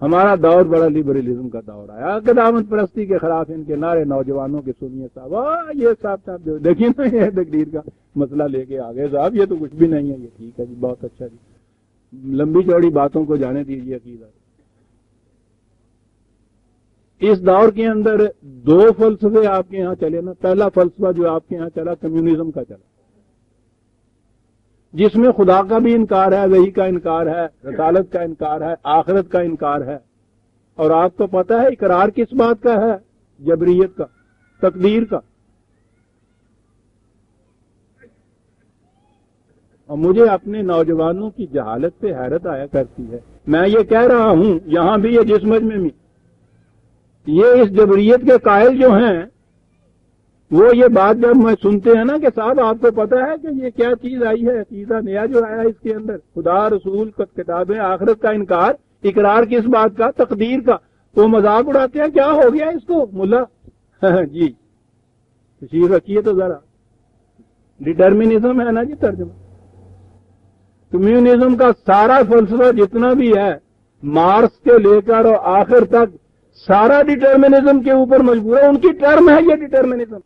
S1: ہمارا دور بڑا لبرلزم کا دور آیا. قدامت پرستی کے خلاف ان کے نعرے نوجوانوں کے سنیے صاحب. یہ صاحب دیکھیے نا یہ تقریر کا مسئلہ لے کے آگے صاحب. یہ تو کچھ بھی نہیں ہے. یہ ٹھیک ہے جی بہت اچھا جی. لمبی چوڑی باتوں کو جانے دیجیے. عقیدہ اس دور کے اندر دو فلسفے آپ کے یہاں چلے نا. پہلا فلسفہ جو آپ کے یہاں چلا کمیونزم کا چلا, جس میں خدا کا بھی انکار ہے, وحی کا انکار ہے, رسالت کا انکار ہے, آخرت کا انکار ہے. اور آپ کو پتہ ہے اقرار کس بات کا ہے؟ جبریت کا, تقدیر کا. اور مجھے اپنے نوجوانوں کی جہالت پہ حیرت آیا کرتی ہے. میں یہ کہہ رہا ہوں یہاں بھی, یہ جس مجمع میں یہ اس جبریت کے قائل جو ہیں وہ یہ بات جب میں سنتے ہیں نا کہ صاحب آپ کو پتا ہے کہ یہ کیا چیز آئی ہے, عقیدہ نیا جو آیا ہے اس کے اندر, خدا رسول کتابیں آخرت کا انکار, اقرار کس بات کا؟ تقدیر کا. تو مذاق اڑاتے ہیں کیا ہو گیا اس کو ملا جی تشریف رکھیے تو ذرا. ڈٹرمنزم ہے نا جی ترجمہ. کمیونزم کا سارا فلسفہ جتنا بھی ہے مارکس کے لے کر اور آخر تک سارا ڈٹرمنزم کے اوپر مجبور ہے. ان کی ٹرم ہے یہ ڈٹرمنزم.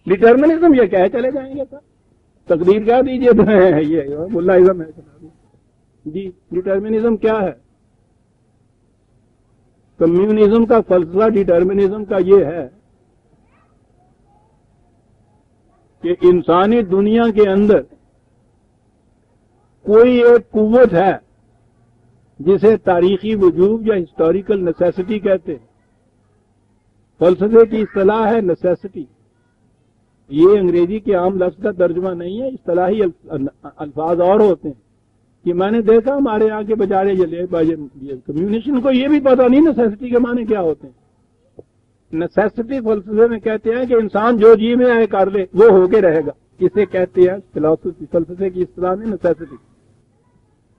S1: ڈٹرمنزم یہ کہہ چلے جائیں گے صاحب, تقدیر کہہ دیجیے تو یہ ملازم ہے جی. ڈٹرمنزم کیا ہے؟ کمیونزم کا فلسفہ ڈٹرمنزم کا یہ ہے کہ انسانی دنیا کے اندر کوئی ایک قوت ہے جسے تاریخی وجوب یا ہسٹوریکل نیسیسٹی کہتے ہیں. فلسفے کی اصطلاح ہے نیسیسٹی. یہ انگریزی کے عام لفظ کا ترجمہ نہیں ہے, اصطلاحی الفاظ اور ہوتے ہیں. کہ میں نے دیکھا ہمارے یہاں کے بچارے کمیونیشن کو یہ بھی پتا نہیں نیسیسٹی کے معنی کیا ہوتے ہیں. نیسیسٹی فلسفے میں کہتے ہیں کہ انسان جو جی میں آئے کر لے وہ ہو کے رہے گا. اسے کہتے ہیں فلسفے کی اصطلاح میں نیسیسٹی.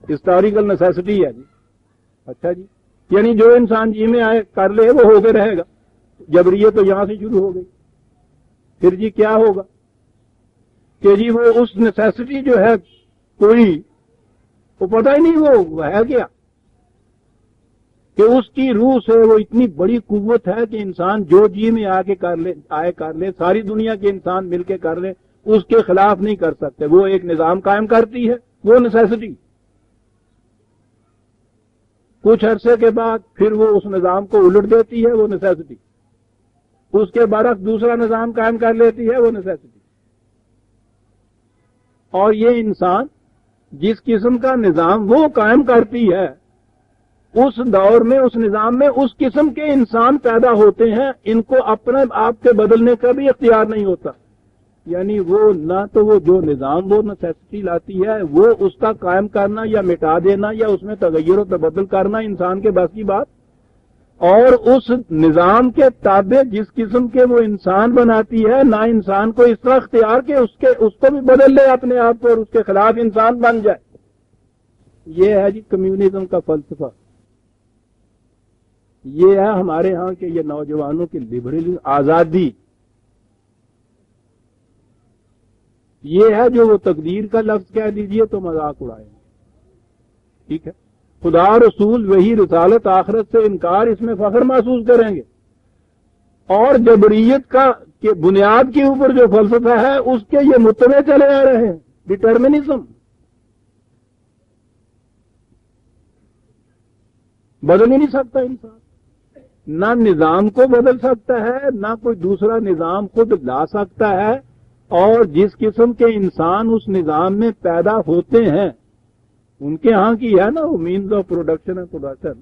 S1: ہسٹوریکل نیسیسٹی ہے جی. اچھا جی, یعنی جو انسان جی میں آئے کر لے وہ ہو کے رہے گا. جبریت تو یہاں سے شروع ہو گئی. پھر جی کیا ہوگا کہ جی وہ اس نیسیسٹی جو ہے کوئی وہ پتہ ہی نہیں وہ ہے کیا, کہ اس کی روح سے وہ اتنی بڑی قوت ہے کہ انسان جو جی میں آئے کر لے ساری دنیا کے انسان مل کے کر لے اس کے خلاف نہیں کر سکتے. وہ ایک نظام قائم کرتی ہے وہ نیسیسٹی. کچھ عرصے کے بعد پھر وہ اس نظام کو الٹ دیتی ہے وہ نیسیسٹی. اس کے برعکس دوسرا نظام قائم کر لیتی ہے وہ نیسیسٹی. اور یہ انسان جس قسم کا نظام وہ قائم کرتی ہے اس دور میں اس نظام میں اس قسم کے انسان پیدا ہوتے ہیں. ان کو اپنے آپ کے بدلنے کا بھی اختیار نہیں ہوتا. یعنی وہ نہ تو وہ جو نظام وہ نیسیسٹی لاتی ہے وہ اس کا قائم کرنا یا مٹا دینا یا اس میں تغیر و تبدل کرنا انسان کے بس کی بات, اور اس نظام کے تابع جس قسم کے وہ انسان بناتی ہے نہ انسان کو اس طرح اختیار کہ اس کو بھی بدل لے اپنے آپ کو اور اس کے خلاف انسان بن جائے. یہ ہے جی کمیونزم کا فلسفہ. یہ ہے ہمارے ہاں کے یہ نوجوانوں کی لبرل آزادی. یہ ہے جو وہ تقدیر کا لفظ کہہ دیجئے تو مذاق اڑائیں گے. ٹھیک ہے, خدا رسول وہی رسالت آخرت سے انکار اس میں فخر محسوس کریں گے. اور جبریت کا کہ بنیاد کے اوپر جو فلسفہ ہے اس کے یہ متبع چلے آ رہے ہیں. ڈٹرمنزم بدل ہی نہیں سکتا انسان. نہ نظام کو بدل سکتا ہے نہ کوئی دوسرا نظام خود لا سکتا ہے. اور جس قسم کے انسان اس نظام میں پیدا ہوتے ہیں ان کے ہاں کی ہے نا وہ means of production and production,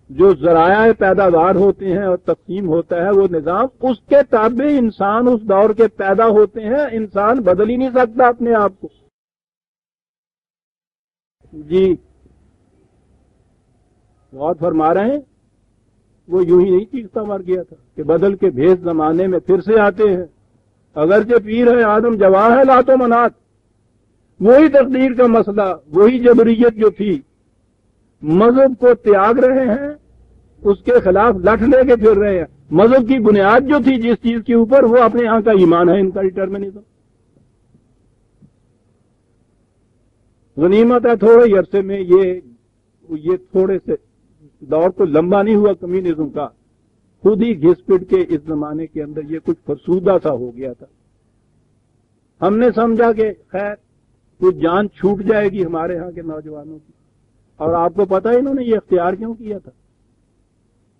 S1: جو ذرائع پیداوار ہوتے ہیں اور تقسیم ہوتا ہے وہ نظام, اس کے تابع انسان اس دور کے پیدا ہوتے ہیں. انسان بدل ہی نہیں سکتا اپنے آپ کو. جی غور فرما رہے ہیں, وہ یوں ہی نہیں چیختا مر گیا تھا کہ بدل کے بھیس زمانے میں پھر سے آتے ہیں. اگرچہ پیر ہے آدم جواہ ہے لات و منات, وہی تقدیر کا مسئلہ وہی جبریت جو تھی مذہب کو تیاگ رہے ہیں, اس کے خلاف لٹ لے کے پھر رہے ہیں. مذہب کی بنیاد جو تھی جس چیز کے اوپر وہ اپنے یہاں کا ایمان ہے ان کا ڈٹرمنزم. غنیمت ہے تھوڑے ہی عرصے میں یہ تھوڑے سے دور تو لمبا نہیں ہوا کمیونزم کا، خود ہی گھس پٹ کے اس زمانے کے اندر یہ کچھ فرسودہ سا ہو گیا تھا. ہم نے سمجھا کہ خیر کچھ جان چھوٹ جائے گی ہمارے ہاں کے نوجوانوں کی. اور آپ کو پتا ہے انہوں نے یہ اختیار کیوں کیا تھا؟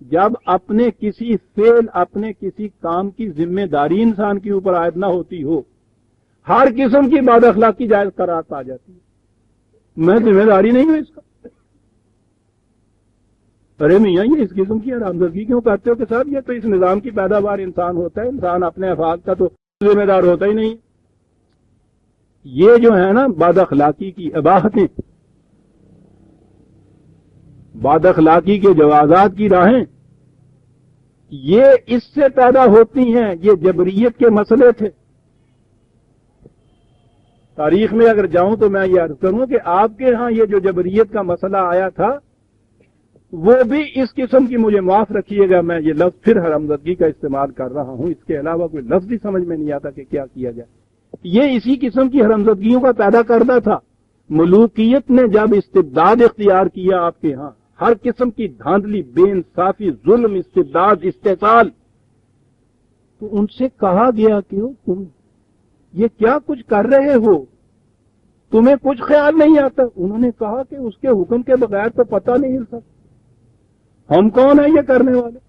S1: جب اپنے کسی فعل، اپنے کسی کام کی ذمہ داری انسان کے اوپر عائد نہ ہوتی ہو، ہر قسم کی بد اخلاقی جائز قرار پا جاتی ہے. میں ذمہ داری نہیں ہوں اس کا. ارے میاں یہ اس قسم کی حرامزادگی کیوں کرتے ہو کہ صاحب یہ تو اس نظام کی پیداوار انسان ہوتا ہے، انسان اپنے افعال کا تو ذمہ دار ہوتا ہی نہیں. یہ جو ہے نا بد اخلاقی کی اباحتیں، بد اخلاقی کے جوازات کی راہیں، یہ اس سے پیدا ہوتی ہیں. یہ جبریت کے مسئلے تھے. تاریخ میں اگر جاؤں تو میں یہ عرض کروں کہ آپ کے ہاں یہ جو جبریت کا مسئلہ آیا تھا وہ بھی اس قسم کی، مجھے معاف رکھیے گا میں یہ لفظ پھر حرامزادگی کا استعمال کر رہا ہوں، اس کے علاوہ کوئی لفظ ہی سمجھ میں نہیں آتا کہ کیا کیا جائے. یہ اسی قسم کی حرامزادگیوں کا پیدا کردہ تھا. ملوکیت نے جب استبداد اختیار کیا آپ کے ہاں، ہر قسم کی دھاندلی، بے انصافی، ظلم، استبداد، استحصال، تو ان سے کہا گیا کہ تم یہ کیا کچھ کر رہے ہو، تمہیں کچھ خیال نہیں آتا. انہوں نے کہا کہ اس کے حکم کے بغیر تو پتہ نہیں ہل سکتا. ہم کون ہیں یہ کرنے والے؟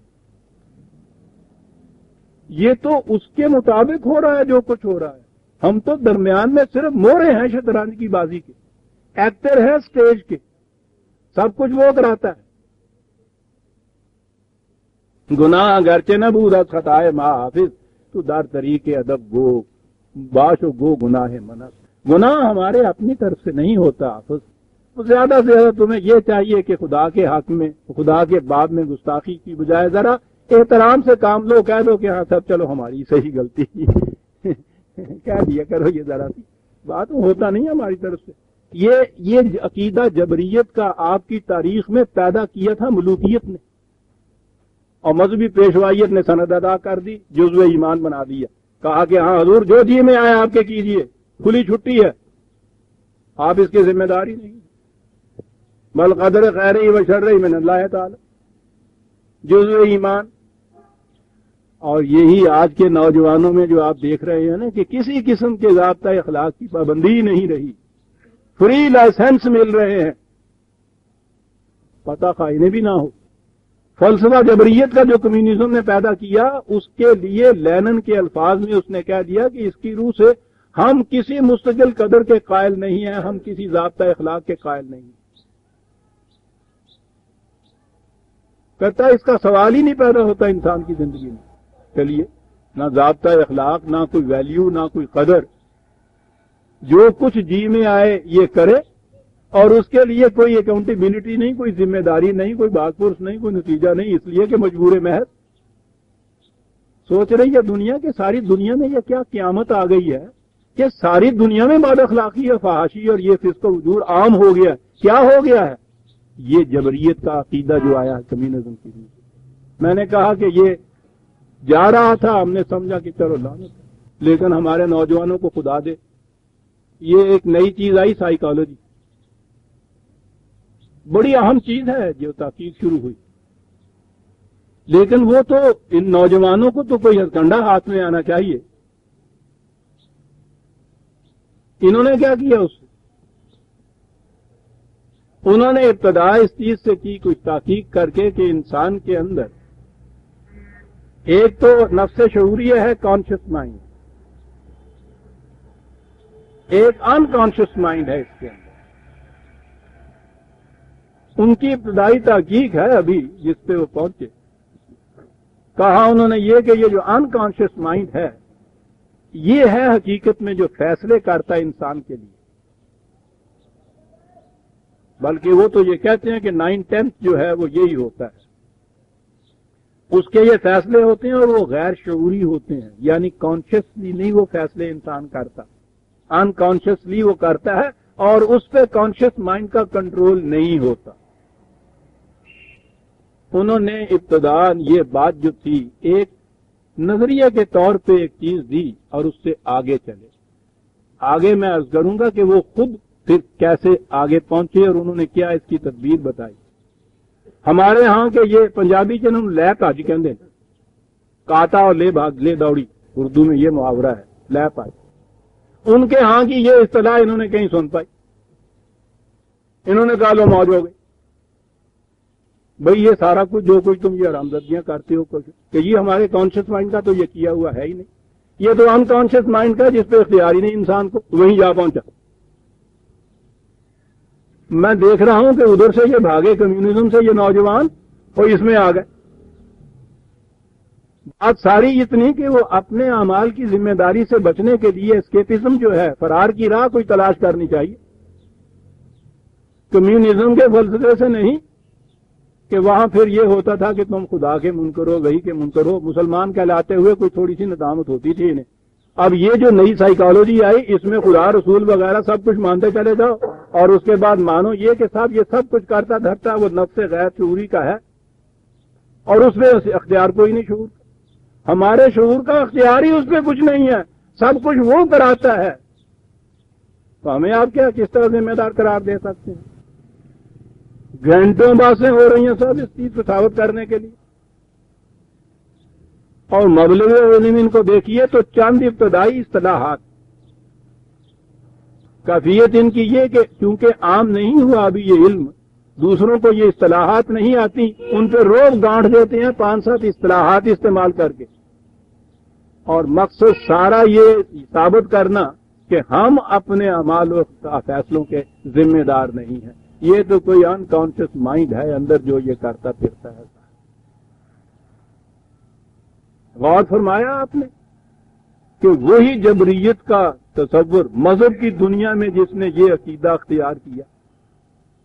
S1: یہ تو اس کے مطابق ہو رہا ہے جو کچھ ہو رہا ہے. ہم تو درمیان میں صرف مورے ہیں شطرنج کی بازی کے، ایکٹر ہیں سٹیج کے، سب کچھ وہ کراتا ہے. گناہ اگرچہ نہ بود از خطائے ما حافظ، تو در طریق ادب گو باش و گو گناہ منت. گناہ ہمارے اپنی طرف سے نہیں ہوتا حافظ. زیادہ سے زیادہ تمہیں یہ چاہیے کہ خدا کے حق میں، خدا کے باب میں گستاخی کی بجائے ذرا احترام سے کام لو، کہہ دو کہ ہاں سب چلو ہماری صحیح غلطی کہہ دیا کرو. یہ ذرا سی بات ہوتا نہیں ہماری طرف سے. یہ عقیدہ جبریت کا آپ کی تاریخ میں پیدا کیا تھا ملوکیت نے، اور مذہبی پیشوائیت نے سند ادا کر دی، جزو ایمان بنا دیا. کہا کہ ہاں حضور جو جی میں آئے آپ کے کیجئے، کھلی چھٹی ہے، آپ اس کی ذمہ داری نہیں. بل قدر خیرہی و شرہی من اللہ تعالی، جزو ایمان. اور یہی آج کے نوجوانوں میں جو آپ دیکھ رہے ہیں نا کہ کسی قسم کے ضابطہ اخلاق کی پابندی نہیں رہی، فری لائسنس مل رہے ہیں، پتہ خواہ بھی نہ ہو. فلسفہ جبریت کا جو کمیونزم نے پیدا کیا، اس کے لیے لینن کے الفاظ میں اس نے کہہ دیا کہ اس کی روح سے ہم کسی مستقل قدر کے قائل نہیں ہیں، ہم کسی ضابطہ اخلاق کے قائل نہیں ہیں. کہتا ہے اس کا سوال ہی نہیں پیدا ہوتا انسان کی زندگی میں. چلیے، نہ ضابطہ اخلاق، نہ کوئی ویلیو، نہ کوئی قدر، جو کچھ جی میں آئے یہ کرے، اور اس کے لیے کوئی اکاؤنٹیبلٹی نہیں، کوئی ذمہ داری نہیں، کوئی باغ پرس نہیں، کوئی نتیجہ نہیں، اس لیے کہ مجبور محض. سوچ رہی ہے دنیا کہ ساری دنیا میں یہ کیا قیامت آ گئی ہے کہ ساری دنیا میں بد اخلاقی اور فحاشی اور یہ فسق و فجور عام ہو گیا. کیا ہو گیا ہے؟ یہ جبریت کا عقیدہ جو آیا ہے کمیونزم کی روح. میں نے کہا کہ یہ جا رہا تھا، ہم نے سمجھا کہ چلو لعنت، لیکن ہمارے نوجوانوں کو خدا دے یہ ایک نئی چیز آئی، سائیکالوجی. بڑی اہم چیز ہے جو تحقیق شروع ہوئی، لیکن وہ تو ان نوجوانوں کو تو کوئی ہتھکنڈا ہاتھ میں آنا چاہیے. انہوں نے کیا کیا اس سے؟ انہوں نے ابتدا اس چیز سے کی کچھ تحقیق کر کے کہ انسان کے اندر ایک تو نفس شعوریہ ہے، کانشیس مائنڈ، ایک ان کانشیس مائنڈ ہے اس کے اندر. ان کی ابتدائی تحقیق ہے ابھی جس پہ وہ پہنچے. کہا انہوں نے یہ کہ یہ جو ان کانشیس مائنڈ ہے یہ ہے حقیقت میں جو فیصلے کرتا ہے انسان کے لیے. بلکہ وہ تو یہ کہتے ہیں کہ 9/10 جو ہے وہ یہی ہوتا ہے، اس کے یہ فیصلے ہوتے ہیں اور وہ غیر شعوری ہوتے ہیں، یعنی کانشیسلی نہیں وہ فیصلے انسان کرتا، ان کانشیسلی وہ کرتا ہے اور اس پہ کانشیس مائنڈ کا کنٹرول نہیں ہوتا. انہوں نے ابتداء یہ بات جو تھی ایک نظریہ کے طور پہ ایک چیز دی اور اس سے آگے چلے. آگے میں عرض کروں گا کہ وہ خود پھر کیسے آگے پہنچے اور انہوں نے کیا اس کی تدبیر بتائی. ہمارے ہاں کے یہ پنجابی جنہوں لے پاج کہتے ہیں, کاٹا اور لے بھاگ لے دوڑی, اردو میں یہ محاورہ ہے لے پاج. ان کے ہاں کی یہ اصطلاح انہوں نے کہیں سن پائی, انہوں نے کہا لو موج ہو گئی. بھئی یہ سارا کچھ جو کچھ تم یہ حرامزادیاں کرتے ہو کہ یہ ہمارے کانشیس مائنڈ کا تو یہ کیا ہوا ہے ہی نہیں, یہ تو ان کانشیس مائنڈ کا جس پہ اختیار ہی نہیں انسان کو, وہیں جا پہنچا. میں دیکھ رہا ہوں کہ ادھر سے یہ بھاگے کمیونزم سے یہ نوجوان اور اس میں آ گئے. بات ساری اتنی کہ وہ اپنے اعمال کی ذمہ داری سے بچنے کے لیے اسکیپزم جو ہے, فرار کی راہ کوئی تلاش کرنی چاہیے. کمیونزم کے فلسفے سے نہیں کہ وہاں پھر یہ ہوتا تھا کہ تم خدا کے منکر ہو, وہی کے منکر ہو, مسلمان کہلاتے ہوئے کوئی تھوڑی سی ندامت ہوتی تھی انہیں. اب یہ جو نئی سائیکالوجی آئی اس میں خدا رسول وغیرہ سب کچھ مانتے چلے جاؤ اور اس کے بعد مانو یہ کہ صاحب یہ سب کچھ کرتا دھرتا وہ نفس غیر شعوری کا ہے اور اس میں اختیار کوئی نہیں. شعور ہمارے شعور کا اختیار ہی اس پہ کچھ نہیں ہے, سب کچھ وہ کراتا ہے. تو ہمیں آپ کیا کس طرح ذمہ دار قرار دے سکتے ہیں؟ گھنٹوں باتیں ہو رہی ہیں سب اس چیز کو ثابت کرنے کے لیے. اور مبلغ علم کو دیکھیے تو چند ابتدائی اصطلاحات, کیفیت ان کی یہ کہ چونکہ عام نہیں ہوا ابھی یہ علم, دوسروں کو یہ اصطلاحات نہیں آتی, ان پہ روب گانٹھ دیتے ہیں 5-7 اصطلاحات استعمال کر کے. اور مقصد سارا یہ ثابت کرنا کہ ہم اپنے اعمال و فیصلوں کے ذمہ دار نہیں ہیں. یہ تو کوئی انکانشیس مائنڈ ہے اندر جو یہ کرتا پھرتا ہے. غور فرمایا آپ نے کہ وہی جبریت کا تصور مذہب کی دنیا میں جس نے یہ عقیدہ اختیار کیا,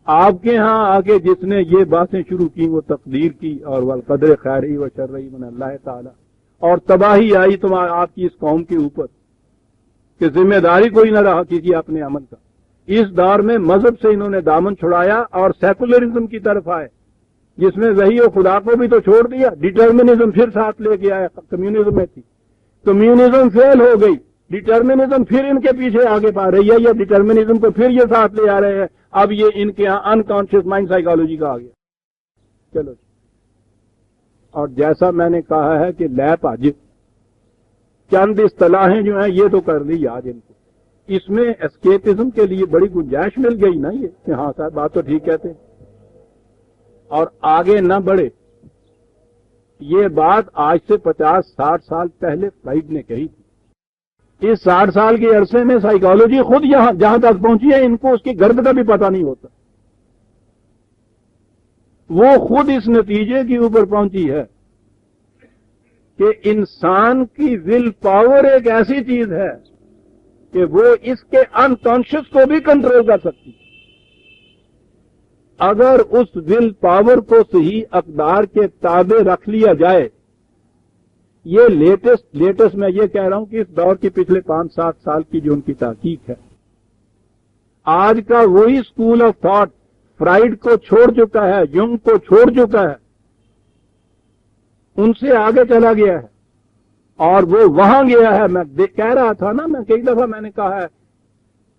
S1: آپ کے ہاں آگے جس نے یہ باتیں شروع کی وہ تقدیر کی اور والقدر خیری و شرعی من اللہ تعالی, اور تباہی آئی آپ کی اس قوم کے اوپر کہ ذمہ داری کوئی نہ رہا کسی اپنے عمل کا. اس دور میں مذہب سے انہوں نے دامن چھڑایا اور سیکولرزم کی طرف آئے جس میں وحی و خدا کو بھی تو چھوڑ دیا. ڈٹرمنزم پھر ساتھ لے کے آیا, کمیونزم میں تھی, کمیونزم فیل ہو گئی, ڈٹرمنزم پھر ان کے پیچھے آگے پا رہی ہے, یا ڈٹرمنزم کو پھر یہ ساتھ لے آ رہے ہیں. اب یہ ان کے ہاں انکانشیس مائنڈ سائیکالوجی کا آ گیا. چلو, اور جیسا میں نے کہا ہے کہ لیپ آج چند اصطلاحیں جو ہیں یہ تو کر لی یاد ان کو, اس میں اسکیپزم کے لیے بڑی گنجائش مل گئی نا یہ کہ ہاں صاحب بات تو ٹھیک کہتے ہیں اور آگے نہ بڑھے. یہ بات آج سے 50-60 سال پہلے فرائڈ نے کہی تھی. اس 60 سال کے عرصے میں سائیکالوجی خود یہاں جہاں تک پہنچی ہے ان کو اس کی گرد کا بھی پتہ نہیں ہوتا. وہ خود اس نتیجے کے اوپر پہنچی ہے کہ انسان کی ول پاور ایک ایسی چیز ہے کہ وہ اس کے انکانشیس کو بھی کنٹرول کر سکتی ہے اگر اس ول پاور کو صحیح اقدار کے تابع رکھ لیا جائے. یہ لیٹسٹ میں یہ کہہ رہا ہوں کہ اس دور کی پچھلے 5-7 سال کی جو ان کی تحقیق ہے, آج کا وہی اسکول آف تھاٹ فرائڈ کو چھوڑ چکا ہے, یونگ کو چھوڑ چکا ہے, ان سے آگے چلا گیا ہے اور وہ وہاں گیا ہے. میں کہہ رہا تھا نا, میں کئی دفعہ میں نے کہا ہے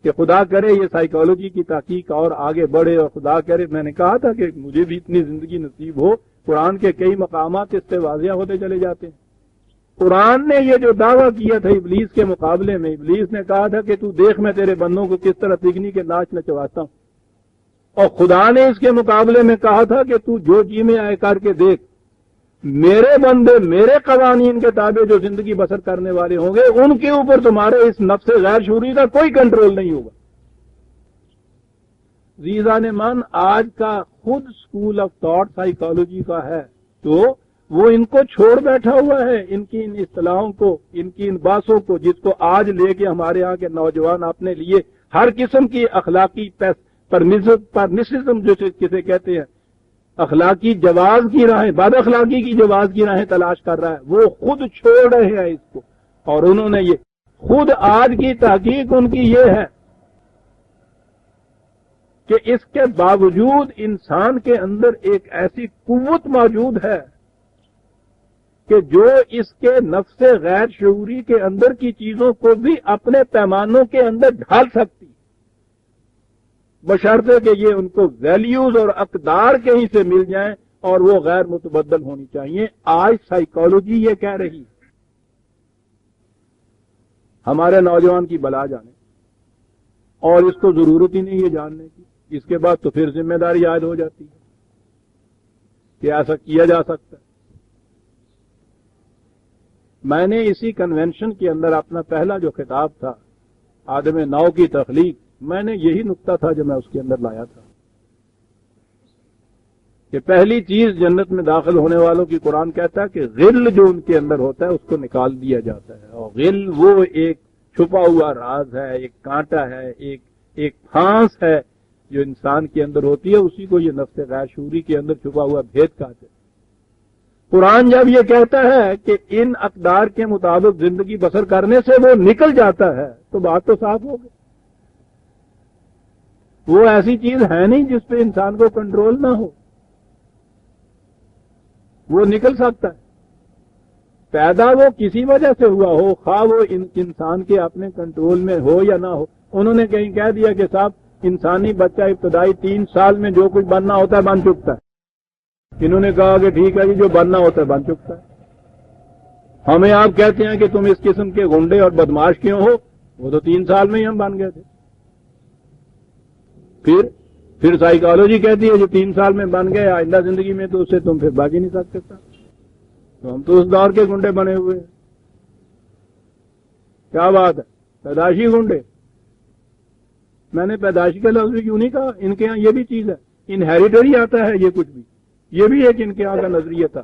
S1: کہ خدا کرے یہ سائیکالوجی کی تحقیق اور آگے بڑھے, اور خدا کرے میں نے کہا تھا کہ مجھے بھی اتنی زندگی نصیب ہو. قرآن کے کئی مقامات اس سے واضح ہوتے چلے جاتے ہیں. قرآن نے یہ جو دعویٰ کیا تھا ابلیس کے مقابلے میں, ابلیس نے کہا تھا کہ تو دیکھ میں تیرے بندوں کو کس طرح تگنی کے ناچ نچواتا ہوں, اور خدا نے اس کے مقابلے میں کہا تھا کہ تو جو جی میں آئے کر کے دیکھ, میرے بندے میرے قوانین کے تابع جو زندگی بسر کرنے والے ہوں گے ان کے اوپر تمہارے اس نفس غیر شعوری کا کوئی کنٹرول نہیں ہوگا. عزیزان من, آج کا خود اسکول آف تھاٹ سائیکالوجی کا ہے تو وہ ان کو چھوڑ بیٹھا ہوا ہے, ان کی ان اصطلاحوں کو, ان کی ان باتوں کو, جس کو آج لے کے ہمارے ہاں کے نوجوان اپنے لیے ہر قسم کی اخلاقی پرنسزم جو کسے کہتے ہیں, اخلاقی جواز کی راہیں, بد اخلاقی کی جواز کی راہیں تلاش کر رہا ہے, وہ خود چھوڑ رہے ہیں اس کو. اور انہوں نے یہ خود آج کی تحقیق ان کی یہ ہے کہ اس کے باوجود انسان کے اندر ایک ایسی قوت موجود ہے کہ جو اس کے نفس غیر شعوری کے اندر کی چیزوں کو بھی اپنے پیمانوں کے اندر ڈھال سکتی. بشرطے کہ یہ ان کو ویلیوز اور اقدار کہیں سے مل جائیں اور وہ غیر متبدل ہونی چاہیے. آج سائیکالوجی یہ کہہ رہی ہے. ہمارے نوجوان کی بلا جانے اور اس کو ضرورت ہی نہیں ہے جاننے کی. اس کے بعد تو پھر ذمہ داری عائد ہو جاتی ہے کہ ایسا کیا جا سکتا ہے. میں نے اسی کنونشن کے اندر اپنا پہلا جو خطاب تھا آدم نو کی تخلیق، میں نے یہی نقطہ تھا جو میں اس کے اندر لایا تھا کہ پہلی چیز جنت میں داخل ہونے والوں کی قرآن کہتا ہے کہ غل جو ان کے اندر ہوتا ہے اس کو نکال دیا جاتا ہے. اور غل وہ ایک چھپا ہوا راز ہے، ایک کانٹا ہے، ایک پھانس ہے جو انسان کے اندر ہوتی ہے. اسی کو یہ نفس غیر شعوری کے اندر چھپا ہوا بھید کہتے ہیں. قرآن جب یہ کہتا ہے کہ ان اقدار کے مطابق زندگی بسر کرنے سے وہ نکل جاتا ہے تو بات تو صاف ہو گئی. وہ ایسی چیز ہے نہیں جس پہ انسان کو کنٹرول نہ ہو. وہ نکل سکتا ہے. پیدا وہ کسی وجہ سے ہوا ہو، خواہ وہ انسان کے اپنے کنٹرول میں ہو یا نہ ہو. انہوں نے کہیں کہہ دیا کہ صاحب انسانی بچہ ابتدائی 3 سال میں جو کچھ بننا ہوتا ہے بن چکتا ہے. انہوں نے کہا کہ ٹھیک ہے جی، جو بننا ہوتا ہے بن چکتا ہے. ہمیں آپ کہتے ہیں کہ تم اس قسم کے گنڈے اور بدماش کیوں ہو، وہ تو 3 سال میں ہی ہم بن گئے تھے. پھر سائیکالوجی کہتی ہے جو 3 سال میں بن گئے آئندہ زندگی میں تو اس سے تم پھر بچ ہی نہیں سکتے. تو ہم تو اس دور کے گنڈے بنے ہوئے ہیں. کیا بات ہے، پیدائشی گنڈے. میں نے پیدائشی کا لفظ کیوں نہیں کہا؟ ان کے یہاں یہ بھی چیز ہے، انہیریٹری آتا ہے یہ کچھ بھی. یہ بھی ایک ان کے یہاں کا نظریہ تھا.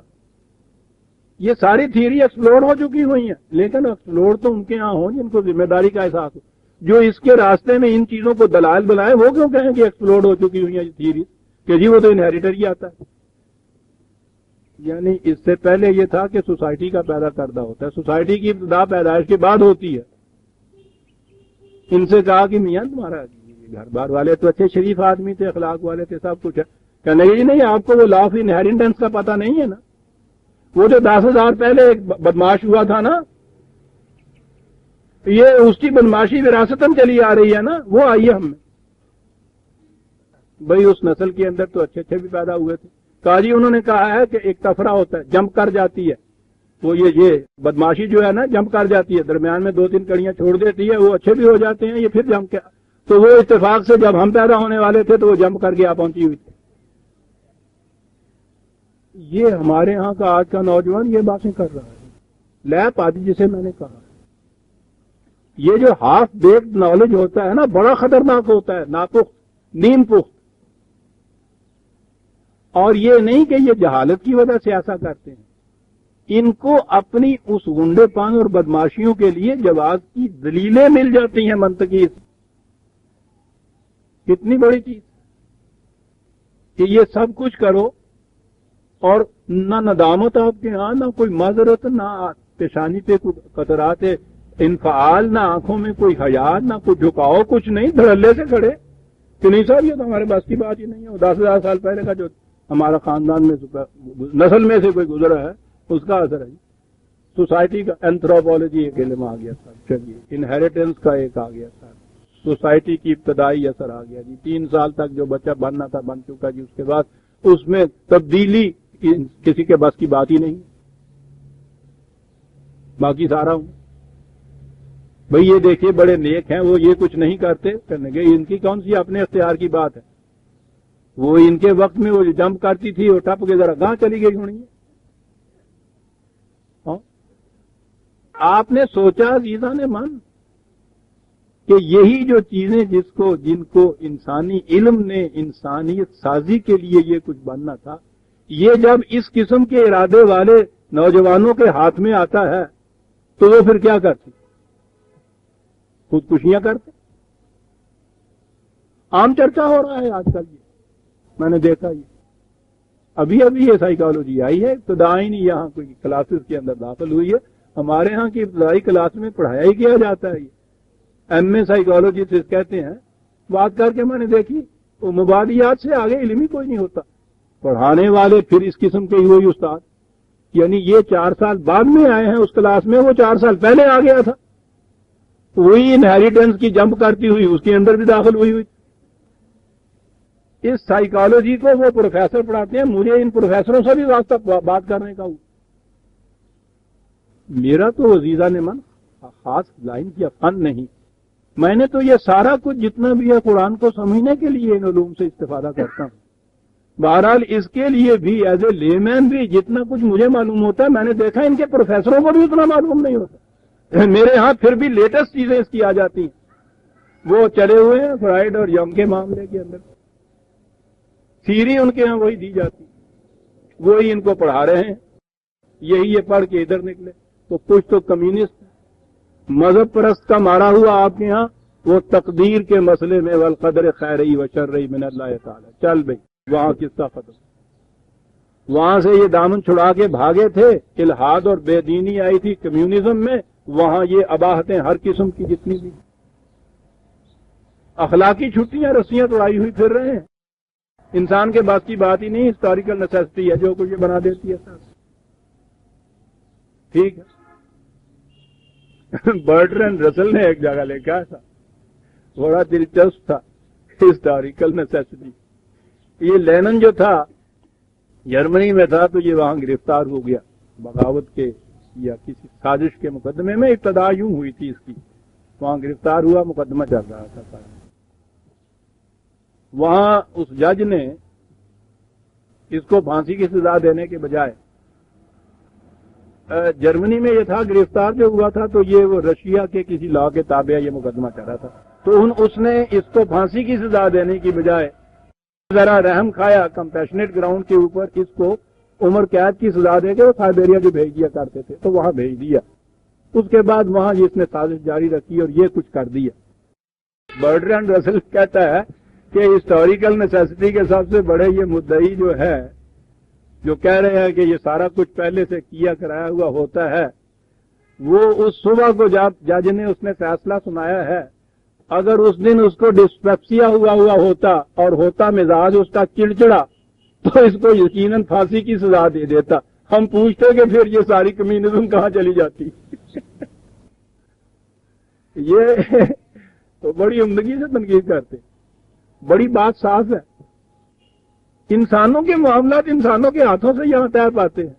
S1: یہ ساری تھیوری ایکسپلور ہو چکی ہوئی ہیں، لیکن ایکسپلور تو ان کے یہاں ہوں جن کو ذمہ داری کا احساس ہو. جو اس کے راستے میں ان چیزوں کو دلائل بلائیں وہ کیوں کہیں کہ ایکسپلور ہو چکی ہوئی ہیں یہ تھیوری کہ جی وہ تو انہیریٹری آتا ہے. یعنی اس سے پہلے یہ تھا کہ سوسائٹی کا پیدا کردہ ہوتا ہے. سوسائٹی کی ابتدا پیدائش کے بعد ہوتی ہے. ان سے کہا کہ میاں تمہارا گھر بار والے تو اچھے شریف آدمی تھے، اخلاق والے تھے، سب کچھ ہے. کہنے لگے جی نہیں، آپ کو وہ لا آف انہیریٹنس کا پتہ نہیں ہے نا. وہ جو 10,000 پہلے ایک بدماش ہوا تھا نا، یہ اس کی بدماشی وراثتاً چلی آ رہی ہے نا، وہ آئی ہے ہم میں. بھئی اس نسل کے اندر تو اچھے اچھے بھی پیدا ہوئے تھے. کہا جی انہوں نے کہا ہے کہ ایک تفرہ ہوتا ہے، جمپ کر جاتی ہے. وہ یہ بدماشی جو ہے نا جمپ کر جاتی ہے، درمیان میں 2-3 کڑیاں چھوڑ دیتی ہے، وہ اچھے بھی ہو جاتے ہیں، یہ پھر جمپ کیا. تو وہ اتفاق سے جب ہم پیدا ہونے والے تھے تو وہ جمپ کر کے آ پہنچی ہوئی تھی. یہ ہمارے ہاں کا آج کا نوجوان یہ باتیں کر رہا ہے. لیپ آدی جسے میں نے کہا، یہ جو ہاف بیکڈ نالج ہوتا ہے نا بڑا خطرناک ہوتا ہے، ناپخت، نیم پخت. اور یہ نہیں کہ یہ جہالت کی وجہ سے ایسا کرتے ہیں. ان کو اپنی اس گنڈے پان اور بدماشیوں کے لیے جواز کی دلیلیں مل جاتی ہیں منطقی. کتنی بڑی چیز کہ یہ سب کچھ کرو اور نہ ندامت آپ کے ہاں، نہ کوئی معذرت، نہ پیشانی پہ کوئی قطرات انفعال، نہ آنکھوں میں کوئی حیا، نہ کوئی جھکاؤ، کچھ نہیں، دھڑلے سے کھڑے کہ نہیں صاحب یہ تو ہمارے بس کی بات ہی نہیں ہے. 10,000 سال پہلے کا جو ہمارا خاندان میں نسل میں سے کوئی گزرا ہے اس کا اثر ہے. سوسائٹی کا اینتھروپولوجی ایک علم آ گیا تھا. چلیے انہیریٹنس کا ایک آ گیا تھا. سوسائٹی کی ابتدائی اثر آ گیا جی. 3 سال تک جو بچہ بننا تھا بن چکا جی. اس کے بعد اس میں تبدیلی کسی کے بس کی بات ہی نہیں. باقی سارا ہوں بھئی یہ دیکھیے بڑے نیک ہیں، وہ یہ کچھ نہیں کرتے، کرنے گے ان کی کون سی اپنے اختیار کی بات ہے. وہ ان کے وقت میں وہ جمپ کرتی تھی وہ ٹپ کے ذرا گاں چلی گئی ہونی ہے. آپ نے سوچا عزیزاں نے من کہ یہی جو چیزیں جن کو انسانی علم نے انسانیت سازی کے لیے یہ کچھ بننا تھا، یہ جب اس قسم کے ارادے والے نوجوانوں کے ہاتھ میں آتا ہے تو وہ پھر کیا کرتے؟ خودکشیاں کرتے. عام چرچا ہو رہا ہے آج کل. یہ میں نے دیکھا، یہ ابھی یہ سائیکالوجی آئی ہے. ابتدائی نہیں یہاں کوئی کلاسز کے اندر داخل ہوئی ہے. ہمارے ہاں کی ابتدائی کلاس میں پڑھایا ہی کیا جاتا ہے. یہ ایم اے سائیکالوجی سے کہتے ہیں. بات کر کے میں نے دیکھی وہ مبادیات سے آگے علم ہی کوئی نہیں ہوتا. پڑھانے والے پھر اس قسم کے ہی ہوئی استاد. یعنی یہ 4 سال بعد میں آئے ہیں اس کلاس میں، وہ 4 سال پہلے آ گیا تھا. وہی انہیریٹنس کی جمپ کرتی ہوئی اس کے اندر بھی داخل ہوئی. اس سائیکالوجی کو وہ پروفیسر پڑھاتے ہیں. مجھے ان پروفیسروں سے بھی واسطہ بات کرنے کا ہوا. میرا تو عزیزان من خاص لائن کی فن نہیں. میں نے تو یہ سارا کچھ جتنا بھی ہے قرآن کو سمجھنے کے لیے ان علوم سے استفادہ کرتا ہوں. بہرحال اس کے لیے بھی ایز اے لے مین بھی جتنا کچھ مجھے معلوم ہوتا ہے میں نے دیکھا ان کے پروفیسروں کو بھی اتنا معلوم نہیں ہوتا. میرے ہاں پھر بھی لیٹسٹ چیزیں اس کی آ جاتی ہیں. وہ چلے ہوئے ہیں فرائڈ اور ینگ کے معاملے کے اندر. تھیری ان کے ہاں وہی دی جاتی, وہی ان کو پڑھا رہے ہیں. یہی یہ پڑھ کے ادھر نکلے تو کچھ تو کمیونسٹ مذہب پرست کا مارا ہوا آپ کے ہاں وہ تقدیر کے مسئلے میں والقدر خیرہی و شرہی من اللہ تعالی. چل بھئی وہاں کس کا ختم. وہاں سے یہ دامن چھڑا کے بھاگے تھے. الحاد اور بے دینی آئی تھی کمیونزم میں. وہاں یہ اباہتیں ہر قسم کی جتنی بھی اخلاقی چھٹیاں رسیاں توڑائی ہوئی پھر رہے ہیں. انسان کے بات کی بات ہی نہیں. ہسٹوریکل نیسیسٹی ہے جو کچھ یہ بنا دیتی ہے سر. ٹھیک ہے. برٹرینڈ رسل نے ایک جگہ لکھا تھا بڑا دلچسپ تھا ہسٹوریکل نیسیسٹی. یہ لینن جو تھا جرمنی میں تھا تو یہ وہاں گرفتار ہو گیا بغاوت کے یا کسی سازش کے مقدمے میں. ابتدا یوں ہوئی تھی اس کی. وہاں گرفتار ہوا, مقدمہ چل رہا تھا. وہاں اس جج نے اس کو پھانسی کی سزا دینے کے بجائے جرمنی میں یہ تھا گرفتار جو ہوا تھا تو یہ وہ رشیا کے کسی لا کے تابع یہ مقدمہ چل رہا تھا. تو اس نے اس کو پھانسی کی سزا دینے کی بجائے ذرا رحم کھایا کمپیشنیٹ گراؤنڈ کے اوپر اس کو عمر قید کی سزا دے کے وہ سائبیریا جو بھیج دیا کرتے تھے تو وہاں بھیج دیا. اس کے بعد وہاں اس نے سازش جاری رکھی اور یہ کچھ کر دیا. برٹرینڈ رسل کہتا ہے کہ ہسٹوریکل نیسیسٹی کے سب سے بڑے یہ مدعی جو ہے جو کہہ رہے ہیں کہ یہ سارا کچھ پہلے سے کیا کرایا ہوا ہوتا ہے, وہ اس صبح کو جج نے اس نے فیصلہ سنایا ہے. اگر اس دن اس کو ڈسپیپسیا ہوا ہوتا اور ہوتا مزاج اس کا چڑچڑا تو اس کو یقیناً پھانسی کی سزا دے دیتا. ہم پوچھتے کہ پھر یہ ساری کمیونزم کہاں چلی جاتی. یہ تو بڑی عمدگی سے تنقید کرتے. بڑی بات صاف ہے. انسانوں کے معاملات انسانوں کے ہاتھوں سے یہاں طے پاتے ہیں.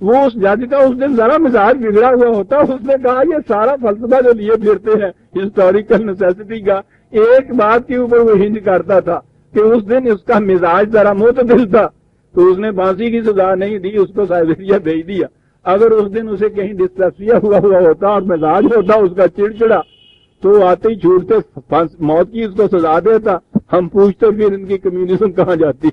S1: وہ اس جج کا اس دن ذرا مزاج بگڑا ہوا ہوتا, اس نے کہا یہ سارا فلسفہ جو لیے پھرتے ہیں ہسٹوریکل نیسیسٹی کا ایک بات کے اوپر وہ ہنج کرتا تھا کہ اس دن اس کا مزاج ذرا معتدل تھا تو اس نے پھانسی کی سزا نہیں دی, اس کو سائبیریا بھیج دیا. اگر اس دن اسے کہیں ڈسپیپسیا ہوا ہوتا اور مزاج ہوتا اس کا چڑچڑا تو آتے ہی چھوٹتے موت کی اس کو سزا دیتا. ہم پوچھتے پھر ان کی کمیونزم کہاں جاتی.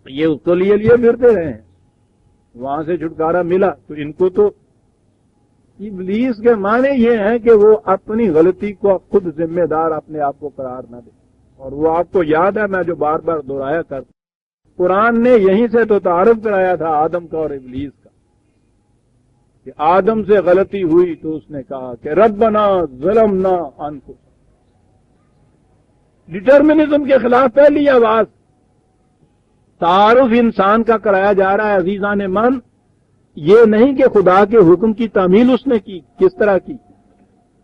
S1: یہ اس کو لیے پھرتے رہے ہیں. وہاں سے چھٹکارا ملا تو ان کو تو ابلیس کے معنی یہ ہیں کہ وہ اپنی غلطی کو خود ذمہ دار اپنے آپ کو قرار نہ دے. اور وہ آپ کو یاد ہے میں جو بار بار دہرایا کرتا, قرآن نے یہیں سے تو تعارف کرایا تھا آدم کا اور ابلیس کا کہ آدم سے غلطی ہوئی تو اس نے کہا کہ ربنا ظلمنا انفسنا. ڈٹرمنزم کے خلاف پہلی آواز تعارف انسان کا کرایا جا رہا ہے عزیزان من. یہ نہیں کہ خدا کے حکم کی تعمیل اس نے کی, کس طرح کی.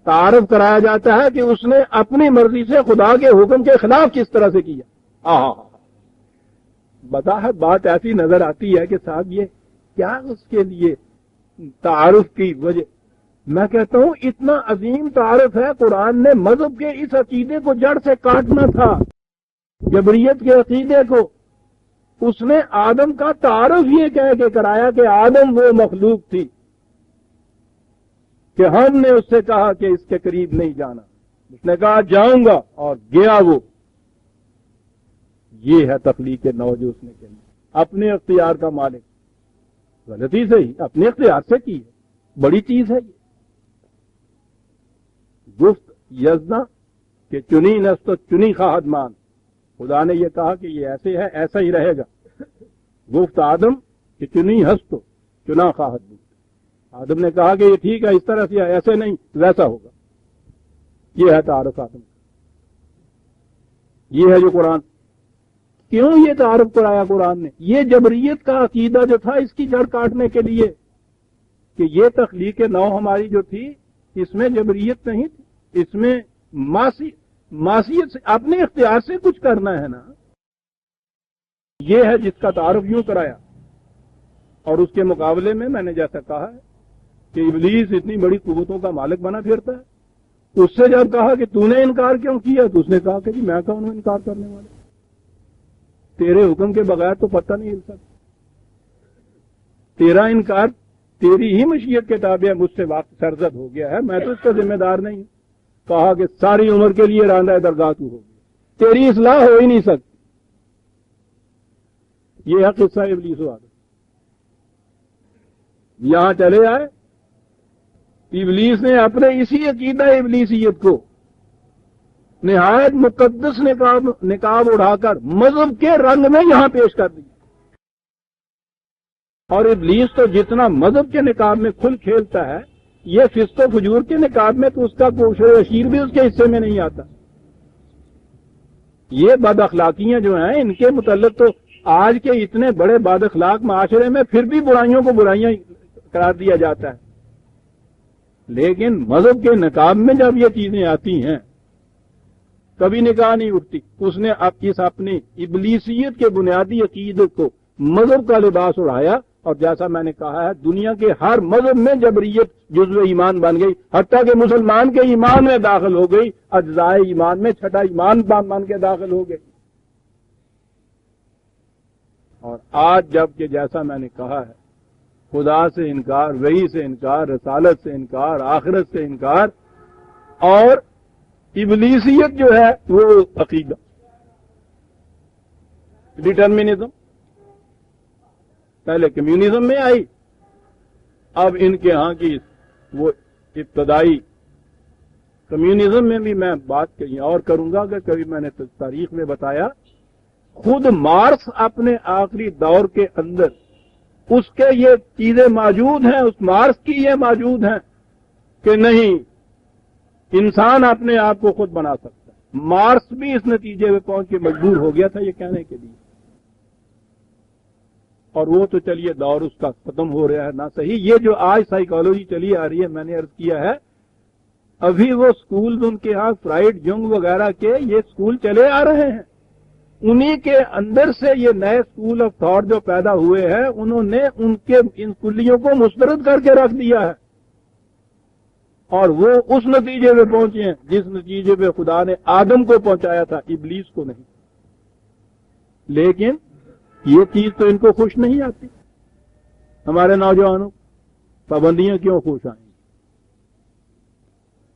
S1: تعارف کرایا جاتا ہے کہ اس نے اپنی مرضی سے خدا کے حکم کے خلاف کس طرح سے کیا. بظاہر بات ایسی نظر آتی ہے کہ صاحب یہ کیا اس کے لیے تعارف کی وجہ. میں کہتا ہوں اتنا عظیم تعارف ہے. قرآن نے مذہب کے اس عقیدے کو جڑ سے کاٹنا تھا, جبریت کے عقیدے کو. اس نے آدم کا تعارف یہ کہہ کے کرایا کہ آدم وہ مخلوق تھی کہ ہم نے اس سے کہا کہ اس کے قریب نہیں جانا. اس نے کہا جاؤں گا اور گیا وہ. یہ ہے تخلیق نو جو اس نے کہی, اپنے اختیار کا مالک. غلطی سے ہی اپنے اختیار سے کی ہے, بڑی چیز ہے یہ. گفت یزنا کہ چنی نست چنی خواہد مان. خدا نے یہ کہا کہ یہ ایسے ہے ایسا ہی رہے گا. گفت آدم کہ چنی ہست چنا خواہد بود. آدم نے کہا کہ یہ ٹھیک ہے اس طرح سے ایسے نہیں ویسا ہوگا. یہ ہے تعارف آدم کا. یہ ہے جو قرآن. کیوں یہ تعارف کرایا قرآن نے؟ یہ جبریت کا عقیدہ جو تھا اس کی جڑ کاٹنے کے لیے کہ یہ تخلیق نو ہماری جو تھی اس میں جبریت نہیں تھی, اس میں معصیت سے اپنے اختیار سے کچھ کرنا ہے نا. یہ ہے جس کا تعارف یوں کرایا. اور اس کے مقابلے میں نے جیسا کہا ہے کہ ابلیس اتنی بڑی قوتوں کا مالک بنا پھرتا ہے. اس سے جب کہا کہ تو نے انکار کیوں کیا تو اس نے کہا کہ جی میں کون ہوں انکار کرنے والے, تیرے حکم کے بغیر تو پتہ نہیں ہل سکتا. تیرا انکار تیری ہی مشیت کے تابع مجھ سے واقع سرزد ہو گیا ہے, میں تو اس کا ذمہ دار نہیں ہوں. کہا کہ ساری عمر کے لیے راندہ درگاہ تو ہوگی, تیری اصلاح ہو ہی نہیں سکتی. یہ ہے قصہ ابلیس و آدم. یہاں چلے آئے, ابلیس نے اپنے اسی عقیدہ ابلیسیت کو نہایت مقدس نقاب اڑا کر مذہب کے رنگ میں یہاں پیش کر دیا. اور ابلیس تو جتنا مذہب کے نقاب میں کھل کھیلتا ہے, یہ فسق و فجور کے نقاب میں تو اس کا کوشر اشیر بھی اس کے حصے میں نہیں آتا. یہ بد اخلاقیاں جو ہیں ان کے متعلق تو آج کے اتنے بڑے بد اخلاق معاشرے میں پھر بھی برائیوں کو برائیاں قرار دیا جاتا ہے. لیکن مذہب کے نقاب میں جب یہ چیزیں آتی ہیں کبھی نگاہ نہیں اٹھتی. اس نے اب اس اپنی ابلیسیت کے بنیادی عقیدت کو مذہب کا لباس اڑایا, اور جیسا میں نے کہا ہے دنیا کے ہر مذہب میں جبریت جزو ایمان بن گئی, حتیٰ کہ مسلمان کے ایمان میں داخل ہو گئی, اجزائے ایمان میں چھٹا ایمان بن کے داخل ہو گئی. اور آج جب کہ جیسا میں نے کہا ہے خدا سے انکار, وحی سے انکار, رسالت سے انکار, آخرت سے انکار, اور ابلیسیت جو ہے وہ عقیدہ, ڈٹرمنزم پہلے کمیونزم میں آئی, اب ان کے ہاں کی وہ ابتدائی کمیونزم میں بھی میں بات کہیں اور کروں گا کہ کبھی میں نے تاریخ میں بتایا, خود مارکس اپنے آخری دور کے اندر اس کے یہ چیزیں موجود ہیں, اس مارکس کی یہ موجود ہیں کہ نہیں انسان اپنے آپ کو خود بنا سکتا ہے. مارکس بھی اس نتیجے میں پہنچ کے مجبور ہو گیا تھا یہ کہنے کے لیے. اور وہ تو چلیے دور اس کا ختم ہو رہا ہے نہ صحیح. یہ جو آج سائیکالوجی چلی آ رہی ہے, میں نے عرض کیا ہے ابھی وہ سکول ان کے ہاں فرائڈ جنگ وغیرہ کے یہ سکول چلے آ رہے ہیں, انہی کے اندر سے یہ نئے سکول آف تھاٹ جو پیدا ہوئے ہیں انہوں نے ان کے ان کلیوں کو مسترد کر کے رکھ دیا ہے, اور وہ اس نتیجے پہ پہنچے ہیں جس نتیجے پہ خدا نے آدم کو پہنچایا تھا, ابلیس کو نہیں. لیکن یہ چیز تو ان کو خوش نہیں آتی. ہمارے نوجوانوں پابندیاں کیوں خوش آئیں؟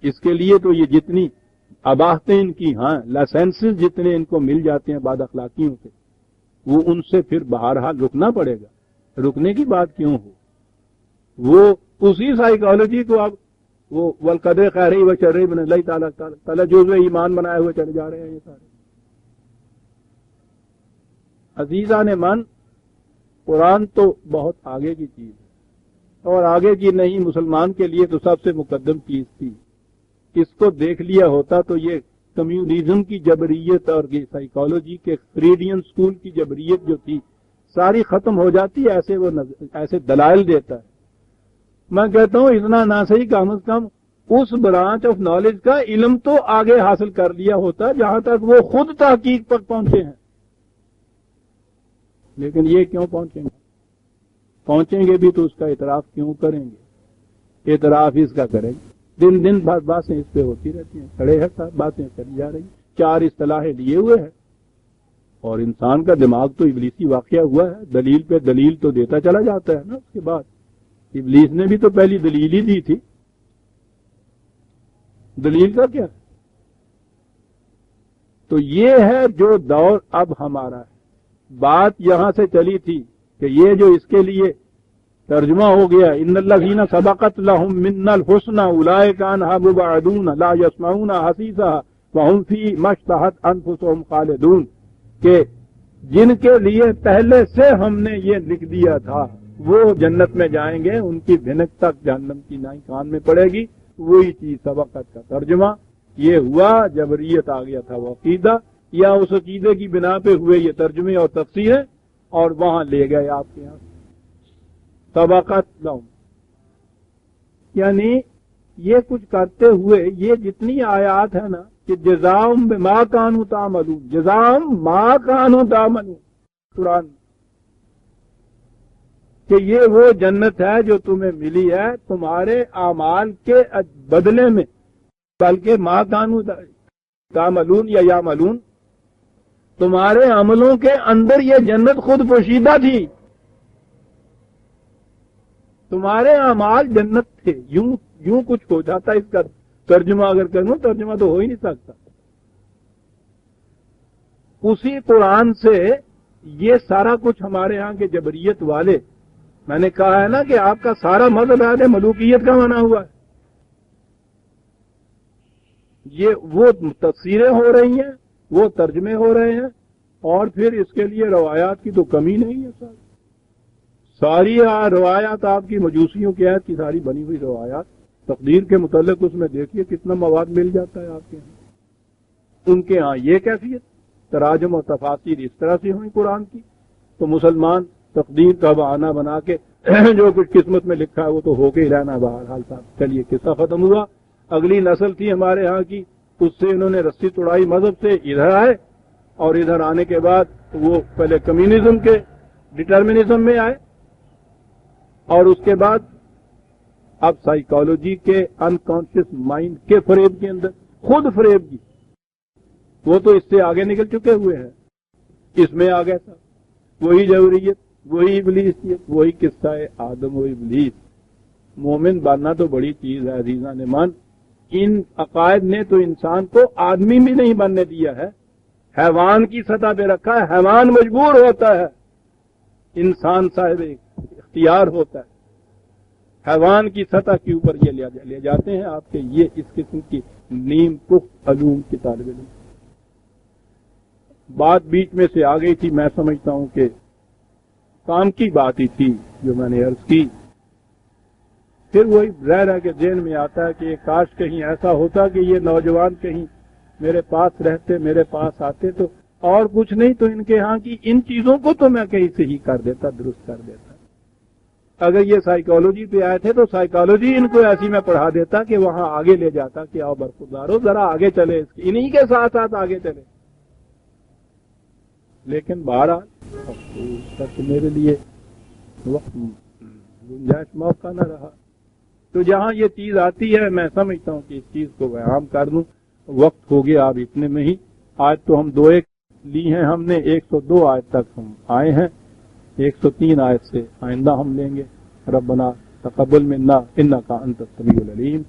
S1: اس کے لیے تو یہ جتنی اباہتیں ان کی ہاں لائسنسز جتنے ان کو مل جاتے ہیں بعد اخلاقیوں سے, وہ ان سے پھر بہرحال رکنا پڑے گا. رکنے کی بات کیوں ہو, وہ اسی سائیکالوجی کو اب وہ والقدر خیری و شرری بن اللہ تعالیٰ جزو ایمان بنائے ہوئے چلے جا رہے ہیں. یہ سارے عزیزان من, قرآن تو بہت آگے کی چیز ہے, اور آگے کی نہیں مسلمان کے لیے تو سب سے مقدم چیز تھی. اس کو دیکھ لیا ہوتا تو یہ کمیونزم کی جبریت اور یہ سائیکالوجی کے فریڈین سکول کی جبریت جو تھی ساری ختم ہو جاتی. ایسے دلائل دیتا ہے. میں کہتا ہوں اتنا نہ صحیح کم از کم اس برانچ آف نالج کا علم تو آگے حاصل کر لیا ہوتا جہاں تک وہ خود تحقیق پر پہنچے ہیں. لیکن یہ کیوں پہنچیں گے؟ پہنچیں گے بھی تو اس کا اعتراف کیوں کریں گے؟ اعتراف اس کا کریں گے. دن دن بعد باتیں اس پہ ہوتی رہتی ہیں, کھڑے ہیں صاحب باتیں چلی جا رہی ہیں, 4 اصطلاحیں لیے ہوئے ہیں. اور انسان کا دماغ تو ابلیسی واقعہ ہوا ہے, دلیل پہ دلیل تو دیتا چلا جاتا ہے نا. اس کے بعد ابلیس نے بھی تو پہلی دلیل ہی دی تھی. دلیل کا کیا؟ تو یہ ہے جو دور اب ہمارا ہے. بات یہاں سے چلی تھی کہ یہ جو اس کے لیے ترجمہ ہو گیا ان الذین سبقت لهم منا الحسنى اولئک عنها مبعدون لا يسمعون حسیسها وهم فی ما اشتهت انفسهم خالدون, کہ جن کے لیے پہلے سے ہم نے یہ لکھ دیا تھا وہ جنت میں جائیں گے, ان کی بھنک تک جہنم کی نائی کان میں پڑے گی. وہی چیز سبقت کا ترجمہ یہ ہوا. جبریت آ گیا تھا وہ عقیدہ, یا اس عقیدے کی بنا پہ ہوئے یہ ترجمے اور تفسیریں, اور وہاں لے گئے آپ کے یہاں سبقت لهم. یعنی یہ کچھ کرتے ہوئے یہ جتنی آیات ہیں نا کہ جزاؤم بما کانوا تعملون، جزاؤم ما کانوا تعملون، قرآن کہ یہ وہ جنت ہے جو تمہیں ملی ہے تمہارے اعمال کے بدلے میں، بلکہ ما کانوا تعملون یا یعملون، تمہارے عملوں کے اندر یہ جنت خود پوشیدہ تھی، تمہارے اعمال جنت تھے۔ یوں کچھ ہو جاتا اس کا ترجمہ اگر کروں، ترجمہ تو ہو ہی نہیں سکتا۔ اسی قرآن سے یہ سارا کچھ ہمارے ہاں کے جبریت والے، میں نے کہا ہے نا کہ آپ کا سارا مذہب ہے ملوکیت کا بنا ہوا ہے، یہ وہ تفسیریں ہو رہی ہیں، وہ ترجمے ہو رہے ہیں، اور پھر اس کے لیے روایات کی تو کمی نہیں ہے۔ ساری روایات آپ کی مجوسیوں کے عہد کی ساری بنی ہوئی روایات، تقدیر کے متعلق اس میں دیکھیے کتنا مواد مل جاتا ہے آپ کے ہاں۔ ان کے ہاں یہ کیفیت، تراجم اور تفاسیر اس طرح سے ہوئی قرآن کی، تو مسلمان تقدیر کا بہانہ بنا کے جو کچھ قسمت میں لکھا ہے وہ تو ہو کے ہی رہنا بہرحال صاحب۔ چلیے قصہ ختم ہوا۔ اگلی نسل تھی ہمارے ہاں کی، اس سے انہوں نے رسی توڑائی مذہب سے، ادھر آئے، اور ادھر آنے کے بعد وہ پہلے کمیونزم کے ڈٹرمنزم میں آئے، اور اس کے بعد اب سائیکالوجی کے انکانشیس مائنڈ کے فریب کے اندر، خود فریب کی، وہ تو اس سے آگے نکل چکے ہوئے ہیں، اس میں آ گیا تھا وہی جوہریت، وہی ابلیسیت، وہی قصہ آدم و ابلیس۔ مومن بننا تو بڑی چیز ہے عزیزان مان، ان عقائد نے تو انسان کو آدمی بھی نہیں بننے دیا ہے، حیوان کی سطح پہ رکھا ہے۔ حیوان مجبور ہوتا ہے، انسان صاحب اختیار ہوتا ہے۔ حیوان کی سطح کے اوپر یہ لے جاتے ہیں آپ کے یہ اس قسم کی نیم پخت علوم کے طالب علم۔ بات بیچ میں سے آ گئی تھی، میں سمجھتا ہوں کہ کام کی بات ہی تھی جو میں نے عرض کی، پھر وہی رہ کے ذہن میں آتا ہے کہ کاش کہیں ایسا ہوتا کہ یہ نوجوان کہیں میرے پاس رہتے، میرے پاس آتے، تو اور کچھ نہیں تو ان کے ہاں کی ان چیزوں کو تو میں کہیں سے ہی کر دیتا، درست کر دیتا۔ اگر یہ سائیکالوجی پہ آئے تھے تو سائیکالوجی ان کو ایسی میں پڑھا دیتا کہ وہاں آگے لے جاتا کہ آؤ برخوردارو ذرا آگے چلے، انہی کے ساتھ ساتھ آگے چلے۔ لیکن بہرحال میرے لیے وقت گنجائش موقع نہ رہا، تو جہاں یہ چیز آتی ہے میں سمجھتا ہوں کہ اس چیز کو میں عام کر دوں۔ وقت ہو گیا اب اتنے میں ہی، آج تو ہم 2 لی ہیں ہم نے، 102 آیت تک ہم آئے ہیں، 103 آیت سے آئندہ ہم لیں گے۔ ربنا تقبل منا انک انت السمیع العلیم۔